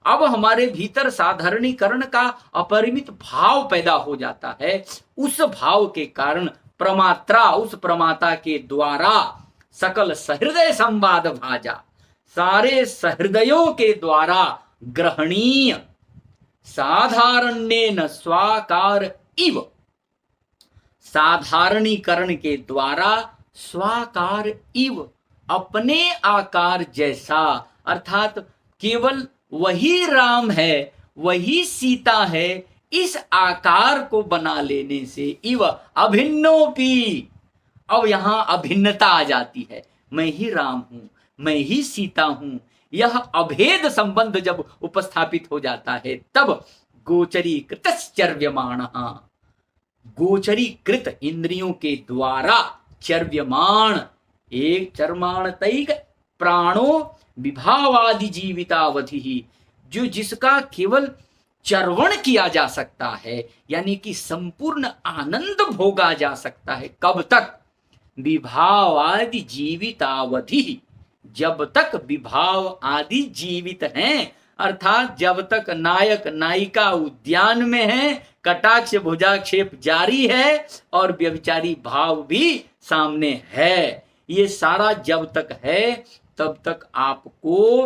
अब हमारे भीतर साधारणीकरण का अपरिमित भाव पैदा हो जाता है। उस भाव के कारण प्रमात्रा, उस प्रमाता के द्वारा सकल सहृदय संवाद भाजा, सारे सहृदयों के द्वारा ग्रहणीय, साधारण्येन स्वाकार इव, साधारणीकरण के द्वारा स्वाकार इव, अपने आकार जैसा, अर्थात केवल वही राम है, वही सीता है, इस आकार को बना लेने से इव अभिन्नोपि, अब यहां अभिन्नता आ जाती है। मैं ही राम हूं, मैं ही सीता हूं, यह अभेद संबंध जब उपस्थापित हो जाता है तब गोचरीकृतश्चर्यमाण, गोचरीकृत इंद्रियों के द्वारा चर्व्यमाण, एक चर्माण तैक प्राणो विभावादि जीवितावधि ही, जो जिसका केवल चर्वण किया जा सकता है, यानी कि संपूर्ण आनंद भोगा जा सकता है। कब तक? विभाव आदि जीवितावधि, जब तक विभाव आदि जीवित हैं, अर्थात जब तक नायक नायिका उद्यान में है, कटाक्ष भुजाक्षेप जारी है और व्यभिचारी भाव भी सामने है, ये सारा जब तक है तब तक आपको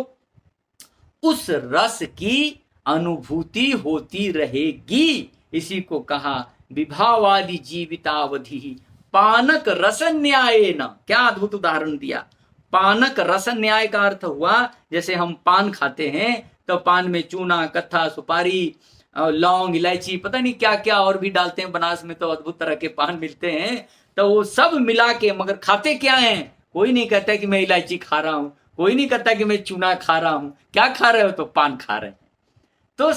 उस रस की अनुभूति होती रहेगी। इसी को कहा विभावादि जीवितावधि पानक रस न्याय न, क्या अद्भुत उदाहरण दिया। पानक रस न्याय का अर्थ हुआ जैसे हम पान खाते हैं तो पान में चूना, कत्था, सुपारी, लौंग, इलायची, पता नहीं क्या क्या और भी डालते हैं। बनारस में तो अद्भुत तरह के पान मिलते हैं, तो वो सब मिला के, मगर खाते क्या हैं? कोई नहीं कहता कि मैं इलायची खा रहा हूं, कोई नहीं कहता कि मैं चूना खा रहा हूं। क्या खा रहे हो? तो पान खा रहे हैं। तो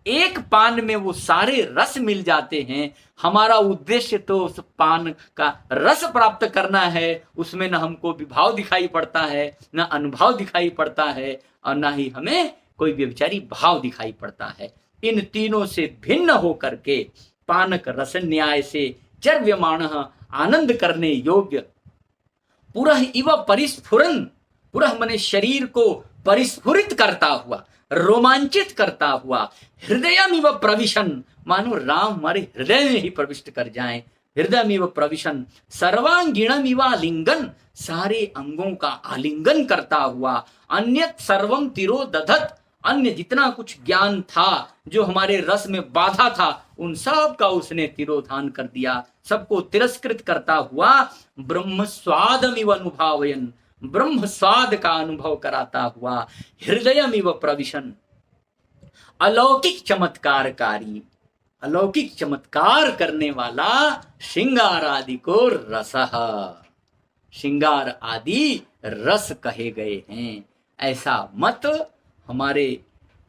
एक पान में वो सारे रस मिल जाते हैं। हमारा उद्देश्य तो उस पान का रस प्राप्त करना है, उसमें न हमको विभाव दिखाई पड़ता है, न अनुभव दिखाई पड़ता है, और न ही हमें कोई व्यभिचारी भाव दिखाई पड़ता है। इन तीनों से भिन्न होकर के पानक रस न्याय से चर्व्यमाण आनंद करने योग्य पुरः इव परिस्फुरन, पुरः मने शरीर को परिस्फुरित करता हुआ, रोमांचित करता हुआ, हृदयमिव प्रविशन, मानो राम हमारे हृदय में ही प्रविष्ट कर जाएं। हृदयमिव प्रविशन सर्वांगीणमिव आलिंगन, सारे अंगों का आलिंगन करता हुआ, अन्यत सर्वं तिरोदधत, अन्य जितना कुछ ज्ञान था जो हमारे रस में बाधा था उन सब का उसने तिरोधान कर दिया, सबको तिरस्कृत करता हुआ ब्रह्म स्वादमिव अनुभवयन, ब्रह्म स्वाद का अनुभव कराता हुआ, हृदयमिव प्रविशन, अलौकिक चमत्कारकारी, अलौकिक चमत्कार करने वाला श्रृंगार आदि को रसः, श्रृंगार आदि रस कहे गए हैं। ऐसा मत हमारे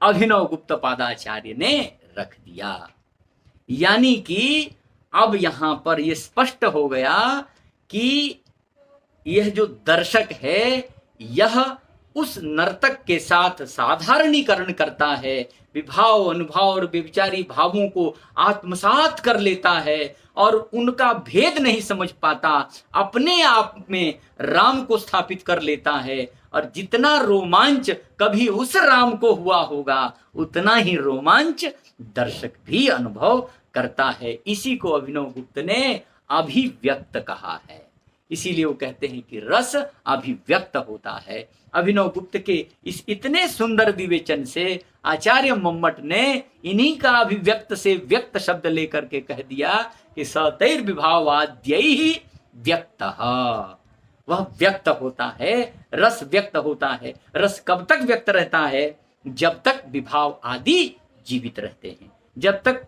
अभिनव गुप्त पादाचार्य ने रख दिया। यानी कि अब यहां पर यह स्पष्ट हो गया कि यह जो दर्शक है यह उस नर्तक के साथ साधारणीकरण करता है, विभाव, अनुभव और व्यभिचारी भावों को आत्मसात कर लेता है और उनका भेद नहीं समझ पाता, अपने आप में राम को स्थापित कर लेता है। और जितना रोमांच कभी उस राम को हुआ होगा उतना ही रोमांच दर्शक भी अनुभव करता है। इसी को अभिनव गुप्त ने अभिव्यक्त कहा है। इसीलिए वो कहते हैं कि रस अभिव्यक्त होता है। अभिनव गुप्त के इस इतने सुंदर विवेचन से आचार्य मम्मट ने इन्हीं का अभिव्यक्त से व्यक्त शब्द लेकर के कह दिया कि सतैर विभावाद्यै व्यक्तः, वह व्यक्त होता है, रस व्यक्त होता है। रस कब तक व्यक्त रहता है? जब तक विभाव आदि जीवित रहते हैं, जब तक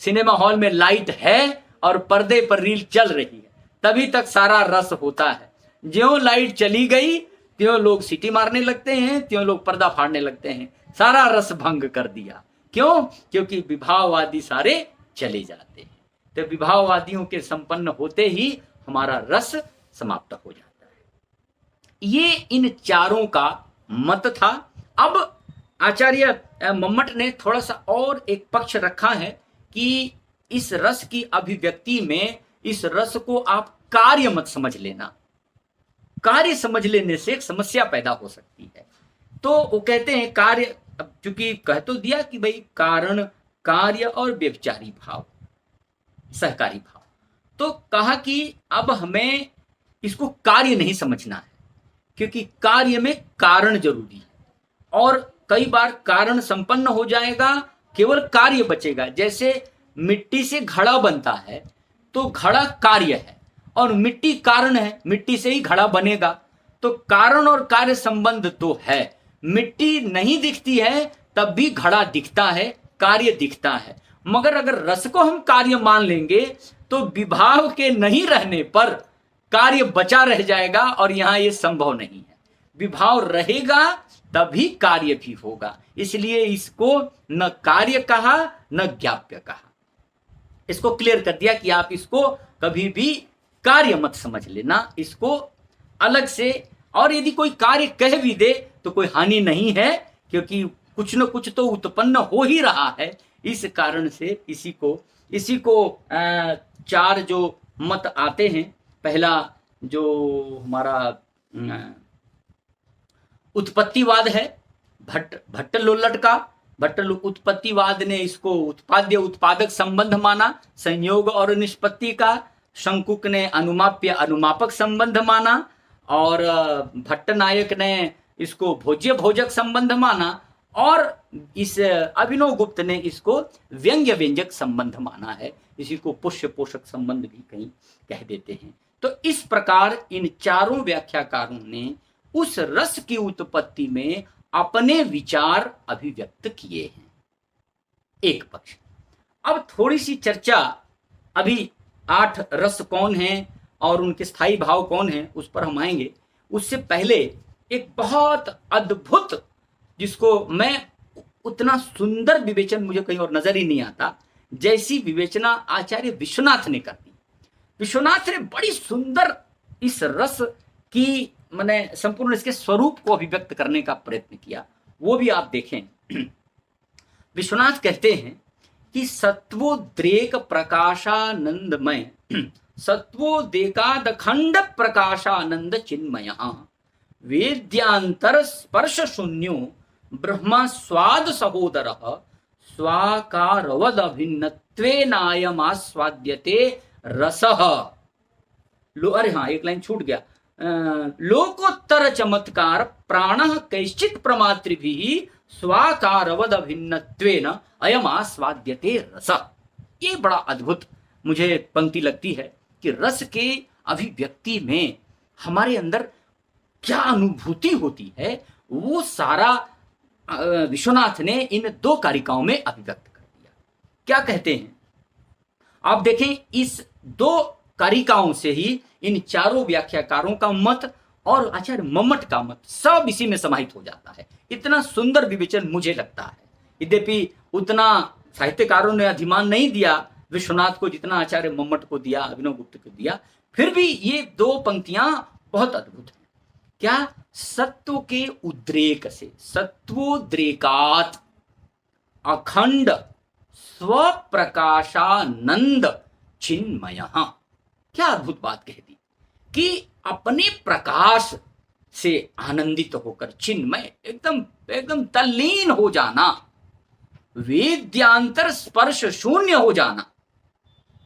सिनेमा हॉल में लाइट है और पर्दे पर रील चल रही है, तभी तक सारा रस होता है। ज्यों लाइट चली गई त्यों लोग सीटी मारने लगते हैं, त्यों लोग पर्दा फाड़ने लगते हैं, सारा रस भंग कर दिया। क्यों? क्योंकि विभाववादी सारे चले जाते हैं। तो विभाववादियों के संपन्न होते ही हमारा रस समाप्त हो जाता है। ये इन चारों का मत था। अब आचार्य मम्मट ने थोड़ा सा और एक पक्ष रखा है कि इस रस की अभिव्यक्ति में इस रस को आप कार्य मत समझ लेना। कार्य समझ लेने से एक समस्या पैदा हो सकती है। तो वो कहते हैं कार्य, अब चूंकि कह तो दिया कि भाई कारण, कार्य और व्यभिचारी भाव, सहकारी भाव, तो कहा कि अब हमें इसको कार्य नहीं समझना है, क्योंकि कार्य में कारण जरूरी है और कई बार कारण संपन्न हो जाएगा, केवल कार्य बचेगा। जैसे मिट्टी से घड़ा बनता है तो घड़ा कार्य है और मिट्टी कारण है, मिट्टी से ही घड़ा बनेगा। तो कारण और कार्य संबंध तो है। मिट्टी नहीं दिखती है तब भी घड़ा दिखता है, कार्य दिखता है। मगर अगर रस को हम कार्य मान लेंगे तो विभाव के नहीं रहने पर कार्य बचा रह जाएगा और यहां यह संभव नहीं है। विभाव रहेगा तभी कार्य भी होगा, इसलिए इसको न कार्य कहा न ज्ञाप्य कहा। इसको क्लियर कर दिया कि आप इसको कभी भी कार्य मत समझ लेना, इसको अलग से। और यदि कोई कार्य कह भी दे तो कोई हानि नहीं है, क्योंकि कुछ न कुछ तो उत्पन्न हो ही रहा है। इस कारण से इसी को चार जो मत आते हैं, पहला जो हमारा उत्पत्तिवाद है भट्ट लोल्लट का। भट्ट उत्पत्तिवाद ने इसको उत्पाद्य उत्पादक संबंध माना, संयोग और निष्पत्ति का। शंकुक ने अनुमाप्य अनुमापक संबंध माना और भट्ट नायक ने इसको भोज्य भोजक संबंध माना और इस अभिनव गुप्त ने इसको व्यंग्य व्यंजक संबंध माना है। इसी को पुष्य पोषक संबंध भी कहीं कह देते हैं। तो इस प्रकार इन चारों व्याख्याकारों ने उस रस की उत्पत्ति में अपने विचार अभिव्यक्त किए हैं, एक पक्ष। अब थोड़ी सी चर्चा, अभी 8 रस कौन हैं और उनके स्थायी भाव कौन हैं उस पर हम आएंगे। उससे पहले एक बहुत अद्भुत, जिसको मैं उतना सुंदर विवेचन मुझे कहीं और नजर ही नहीं आता, जैसी विवेचना आचार्य विश्वनाथ ने कर दी। विश्वनाथ ने बड़ी सुंदर इस रस की मैंने संपूर्ण इसके स्वरूप को अभिव्यक्त करने का प्रयत्न किया, वो भी आप देखें। विश्वनाथ कहते हैं कि सत्वोद्रेक प्रकाशानंदमय, सत्वोदेकाद खंड प्रकाशानंद चिन्मय, वेद्यांतर स्पर्श शून्यो ब्रह्मा स्वाद सहोदर, स्वाकारवद भिन्नत्वेनायमास्वाद्यते रसः। अरे हाँ, एक लाइन छूट गया। लोकोत्तर चमत्कार प्राणः कैश्चित् प्रमातृभिः स्वाकारवद भिन्नत्वेन अयमास्वाद्यते रसः। ये बड़ा अद्भुत मुझे पंक्ति लगती है कि रस के अभिव्यक्ति में हमारे अंदर क्या अनुभूति होती है, वो सारा विश्वनाथ ने इन 2 कारिकाओं में अभिव्यक्त कर दिया। क्या कहते हैं आप देखें, इस 2 कारिकाओं से ही इन चारों व्याख्याकारों का मत और आचार्य मम्मट का मत सब इसी में समाहित हो जाता है। इतना सुंदर विवेचन मुझे लगता है। यद्यपि उतना साहित्यकारों ने अधिमान नहीं दिया विश्वनाथ को जितना आचार्य मम्मट को दिया, अभिनव गुप्त को दिया, फिर भी ये 2 पंक्तियां बहुत अद्भुत हैं। क्या? सत्व के उद्रेक से, सत्वोद्रेकात अखंड स्वप्रकाशानंद चिन्मय। क्या अद्भुत बात कह दी कि अपने प्रकाश से आनंदित होकर, चिन्मय, एकदम तल्लीन हो जाना, वेद्यांतर स्पर्श शून्य हो जाना,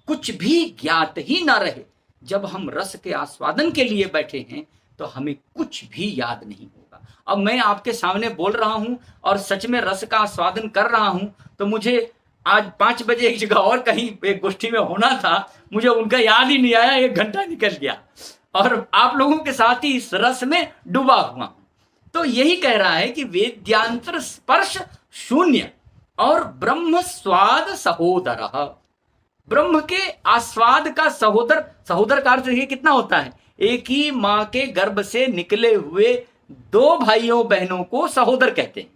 कुछ भी ज्ञात ही ना रहे। जब हम रस के आस्वादन के लिए बैठे हैं तो हमें कुछ भी याद नहीं होगा। अब मैं आपके सामने बोल रहा हूं और सच में रस का आस्वादन कर रहा हूं, तो मुझे आज 5 बजे एक जगह और कहीं एक गोष्ठी में होना था, मुझे उनका याद ही नहीं आया, 1 घंटा निकल गया। और आप लोगों के साथ ही इस रस में डूबा हुआ हूं। तो यही कह रहा है कि वेद्यांतर स्पर्श शून्य और ब्रह्म स्वाद सहोदर। ब्रह्म के आस्वाद का सहोदर, सहोदर का अर्थ देखिए कितना होता है, एक ही मां के गर्भ से निकले हुए दो भाइयों बहनों को सहोदर कहते हैं।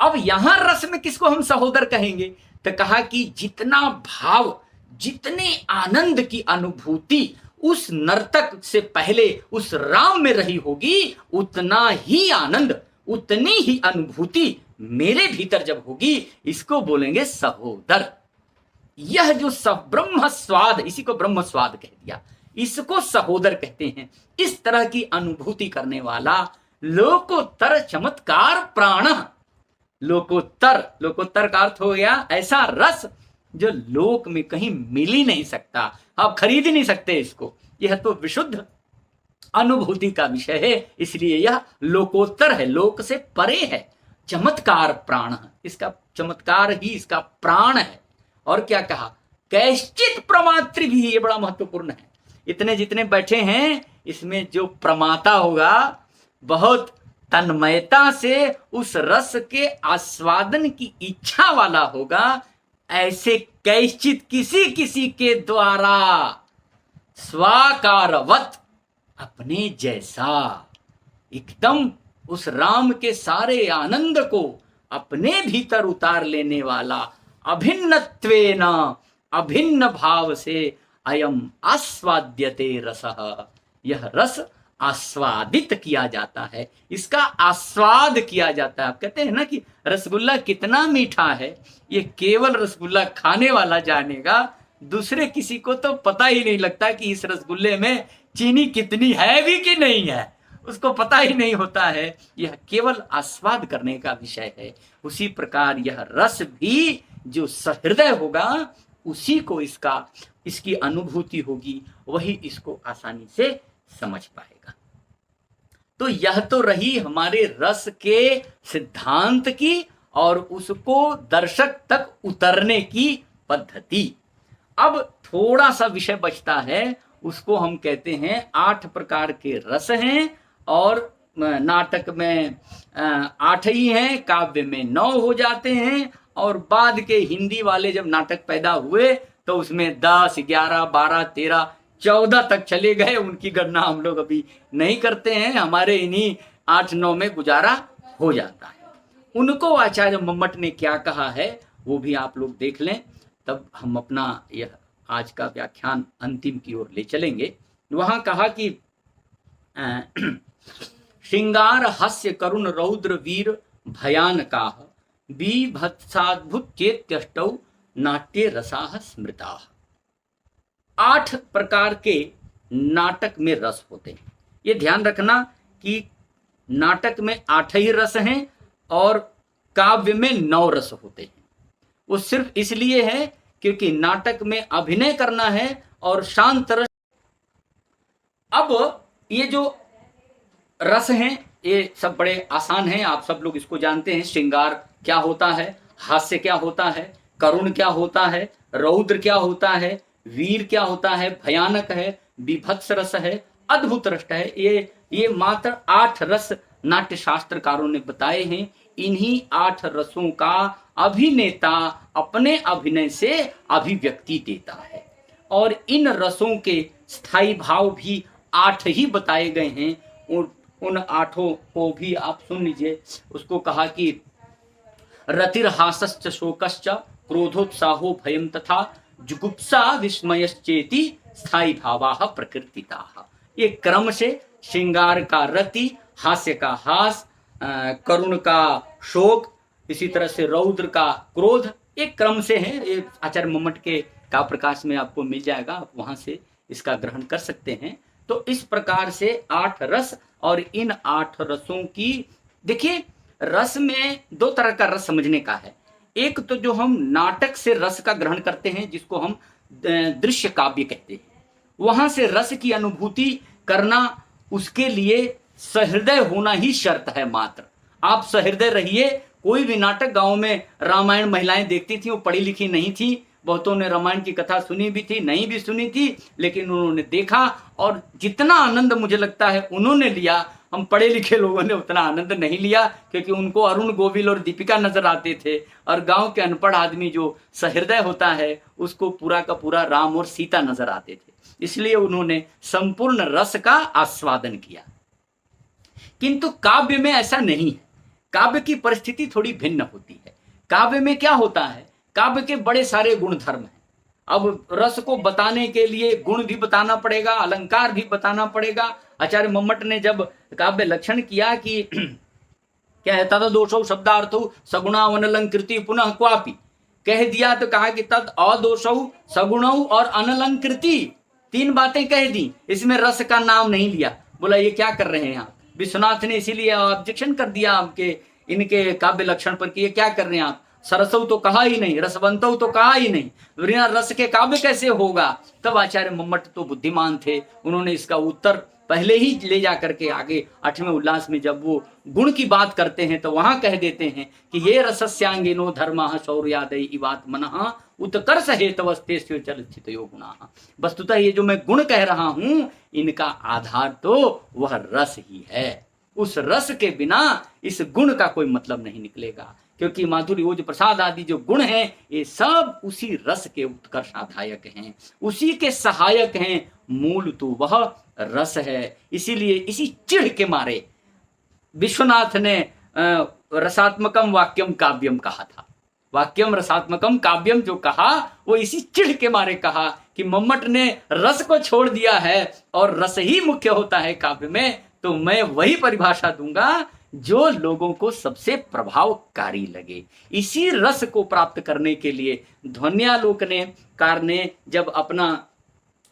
अब यहां रस में किसको हम सहोदर कहेंगे, तो कहा कि जितना भाव, जितने आनंद की अनुभूति उस नर्तक से पहले उस राम में रही होगी, उतना ही आनंद, उतनी ही अनुभूति मेरे भीतर जब होगी, इसको बोलेंगे सहोदर। यह जो सब ब्रह्म स्वाद, इसी को ब्रह्म स्वाद कह दिया, इसको सहोदर कहते हैं। इस तरह की अनुभूति करने वाला लोकोत्तर चमत्कार प्राण। लोकोत्तर, लोकोत्तर का अर्थ हो गया ऐसा रस जो लोक में कहीं मिल ही नहीं सकता, आप खरीद ही नहीं सकते इसको। यह तो विशुद्ध अनुभूति का विषय है, इसलिए यह लोकोत्तर है, लोक से परे है। चमत्कार प्राण, इसका चमत्कार ही इसका प्राण है। और क्या कहा, कैश्चित प्रमातृ भी, ये बड़ा महत्वपूर्ण है। इतने जितने बैठे हैं इसमें जो प्रमाता होगा, बहुत तन्मयता से उस रस के आस्वादन की इच्छा वाला होगा, ऐसे कैश्चित किसी किसी के द्वारा स्वाकारवत, अपने जैसा, एकदम उस राम के सारे आनंद को अपने भीतर उतार लेने वाला, अभिन्नत्वेन, अभिन्न भाव से अयम आस्वाद्यते रसः, यह रस आस्वादित किया जाता है, इसका आस्वाद किया जाता है। आप कहते हैं ना कि रसगुल्ला कितना मीठा है, ये केवल रसगुल्ला खाने वाला जानेगा, दूसरे किसी को तो पता ही नहीं लगता कि इस रसगुल्ले में चीनी कितनी है भी कि नहीं है, उसको पता ही नहीं होता है। यह केवल आस्वाद करने का विषय है। उसी प्रकार यह रस भी जो सहृदय होगा, उसी को इसकी अनुभूति होगी, वही इसको आसानी से समझ पाएगा। तो यह तो रही हमारे रस के सिद्धांत की और उसको दर्शक तक उतरने की पद्धति। अब थोड़ा सा विषय बचता है, उसको हम कहते हैं 8 प्रकार के रस हैं, और नाटक में 8 ही हैं, काव्य में 9 हो जाते हैं, और बाद के हिंदी वाले जब नाटक पैदा हुए तो उसमें 10, 11, 12, 13, 14 तक चले गए। उनकी गणना हम लोग अभी नहीं करते हैं, हमारे इन्हीं 8-9 में गुजारा हो जाता है। उनको आचार्य मम्मट ने क्या कहा है वो भी आप लोग देख लें, तब हम अपना यह आज का व्याख्यान अंतिम की ओर ले चलेंगे। वहां कहा कि श्रृंगार हास्य करुण रौद्र वीर भयानका बीभत्साद्भुत चेत्यष्टौ नाट्य रसाः स्मृताः। 8 प्रकार के नाटक में रस होते हैं। ये ध्यान रखना कि नाटक में 8 ही रस हैं और काव्य में 9 रस होते हैं। वो सिर्फ इसलिए है क्योंकि नाटक में अभिनय करना है और शांत रस। अब ये जो रस हैं ये सब बड़े आसान हैं, आप सब लोग इसको जानते हैं। श्रृंगार क्या होता है, हास्य क्या होता है, करुण क्या होता है, रौद्र क्या होता है, वीर क्या होता है, भयानक है, विभत्स रस है, अद्भुत रस है। ये मात्र 8 रस नाट्य शास्त्रकारों ने बताए हैं। इन्हीं 8 रसों का अभिनेता अपने अभिनय से अभिव्यक्ति देता है, और इन रसों के स्थायी भाव भी 8 ही बताए गए हैं। उन 8 को भी आप सुन लीजिए। उसको कहा कि रतिर्हासश्च शोकश्च क्रोधोत्साहो भयं तथा जुगुप्सा विस्मयश्चेति स्थायी भावाः प्रकृतिताः। ये क्रम से श्रृंगार का रति, हास्य का हास, करुण का शोक, इसी तरह से रौद्र का क्रोध, एक क्रम से है। ये आचार्य मम्मट के काव्य प्रकाश में आपको मिल जाएगा, आप वहां से इसका ग्रहण कर सकते हैं। तो इस प्रकार से 8 रस, और इन 8 रसों की देखिए, रस में 2 तरह का रस समझने का है। एक तो जो हम नाटक से रस का ग्रहण करते हैं, जिसको हम दृश्य काव्य कहते हैं, वहां से रस की अनुभूति करना, उसके लिए सहृदय होना ही शर्त है मात्र। आप सहृदय रहिए। कोई भी नाटक गांव में रामायण महिलाएं देखती थी, वो पढ़ी लिखी नहीं थी, बहुतों ने रामायण की कथा सुनी भी थी, नहीं भी सुनी थी, लेकिन उन्होंने देखा और जितना आनंद मुझे लगता है उन्होंने लिया, हम पढ़े लिखे लोगों ने उतना आनंद नहीं लिया, क्योंकि उनको अरुण गोविल और दीपिका नजर आते थे, और गांव के अनपढ़ आदमी जो सहृदय होता है उसको पूरा का पूरा राम और सीता नजर आते थे। इसलिए उन्होंने संपूर्ण रस का आस्वादन किया। किंतु काव्य में ऐसा नहीं है, काव्य की परिस्थिति थोड़ी भिन्न होती है। काव्य में क्या होता है, काव्य के बड़े सारे गुण धर्म हैं। अब रस को बताने के लिए गुण भी बताना पड़ेगा, अलंकार भी बताना पड़ेगा। आचार्य मम्मट ने जब काव्य लक्षण किया कि क्या है, तद दोषौ शब्दार्थो सगुणा अनलंकृति पुनः क्वापि, कह दिया तो कहा कि तद अदोषौ सगुणौ और अनलंकृति, तीन बातें कह दी, इसमें रस का नाम नहीं लिया। बोला ये क्या कर रहे हैं आप? विश्वनाथ ने इसीलिए ऑब्जेक्शन कर दिया आपके इनके काव्य लक्षण पर कि ये क्या कर रहे हैं आप, सरसौ तो कहा ही नहीं, रसवंतौ तो कहा ही नहीं, बिना रस के काव्य कैसे होगा? तब आचार्य मम्मट तो बुद्धिमान थे, उन्होंने इसका उत्तर पहले ही ले जा करके आगे 8वें उल्लास में जब वो गुण की बात करते हैं तो वहां कह देते हैं कि ये रसस्यांगिनो धर्मः शौर्यादय इवात्मनः उत्कर्ष हेतवस्तेषु चलचितयो गुणाः। वस्तुतः ये जो मैं गुण कह रहा हूं इनका आधार तो वह रस ही है। उस रस के बिना इस गुण का कोई मतलब नहीं निकलेगा, क्योंकि माधुर्य ओज प्रसाद आदि जो गुण हैं ये सब उसी रस के उत्कर्षाधायक हैं, उसी के सहायक हैं। मूल तो वह रस है। इसीलिए इसी चिढ़ के मारे विश्वनाथ ने रसात्मकम वाक्यम काव्यम कहा था। वाक्यम रसात्मकम काव्यम जो कहा वो इसी चिढ़ के मारे कहा कि मम्मट ने रस को छोड़ दिया है और रस ही मुख्य होता है काव्य में, तो मैं वही परिभाषा दूंगा जो लोगों को सबसे प्रभावकारी लगे। इसी रस को प्राप्त करने के लिए ध्वन्यालोककार ने जब अपना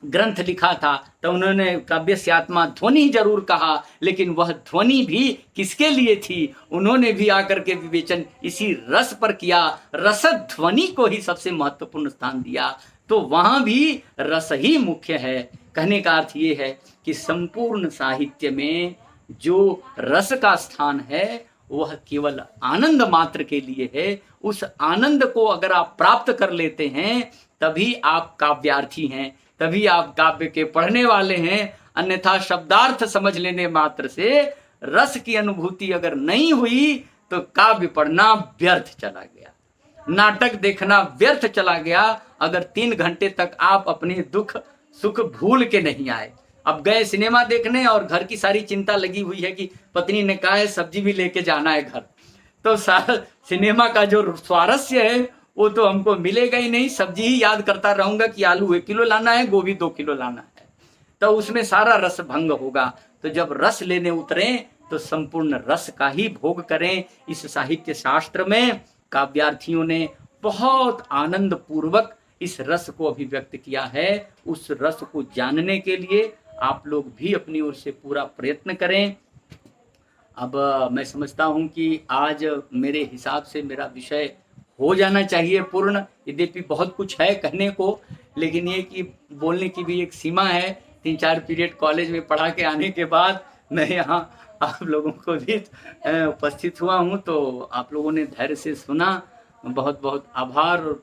ग्रंथ लिखा था तो उन्होंने काव्यस्यात्मा ध्वनि जरूर कहा, लेकिन वह ध्वनि भी किसके लिए थी? उन्होंने भी आकर के विवेचन इसी रस पर किया, रस ध्वनि को ही सबसे महत्वपूर्ण स्थान दिया। तो वहां भी रस ही मुख्य है। कहने का अर्थ ये है कि संपूर्ण साहित्य में जो रस का स्थान है वह केवल आनंद मात्र के लिए है। उस आनंद को अगर आप प्राप्त कर लेते हैं तभी आप काव्यार्थी हैं, तभी आप काव्य के पढ़ने वाले हैं। अन्यथा शब्दार्थ समझ लेने मात्र से रस की अनुभूति अगर नहीं हुई तो काव्य पढ़ना व्यर्थ चला गया, नाटक देखना व्यर्थ चला गया। अगर 3 घंटे तक आप अपने दुख सुख भूल के नहीं आए, अब गए सिनेमा देखने और घर की सारी चिंता लगी हुई है कि पत्नी ने कहा है सब्जी भी लेके जाना है घर, तो सारा सिनेमा का जो स्वारस्य है वो तो हमको मिलेगा ही नहीं। सब्जी ही याद करता रहूंगा कि आलू 1 किलो लाना है, गोभी 2 किलो लाना है, तो उसमें सारा रस भंग होगा। तो जब रस लेने उतरे तो संपूर्ण रस का ही भोग करें। इस साहित्य शास्त्र में काव्यार्थियों ने बहुत आनंद पूर्वक इस रस को अभिव्यक्त किया है। उस रस को जानने के लिए आप लोग भी अपनी ओर से पूरा प्रयत्न करें। अब मैं समझता हूं कि आज मेरे हिसाब से मेरा विषय हो जाना चाहिए पूर्ण। यद्यपि बहुत कुछ है कहने को, लेकिन ये कि बोलने की भी एक सीमा है। 3-4 पीरियड कॉलेज में पढ़ा के आने के बाद मैं यहाँ आप लोगों को भी उपस्थित हुआ हूँ, तो आप लोगों ने धैर्य से सुना, बहुत बहुत आभार। और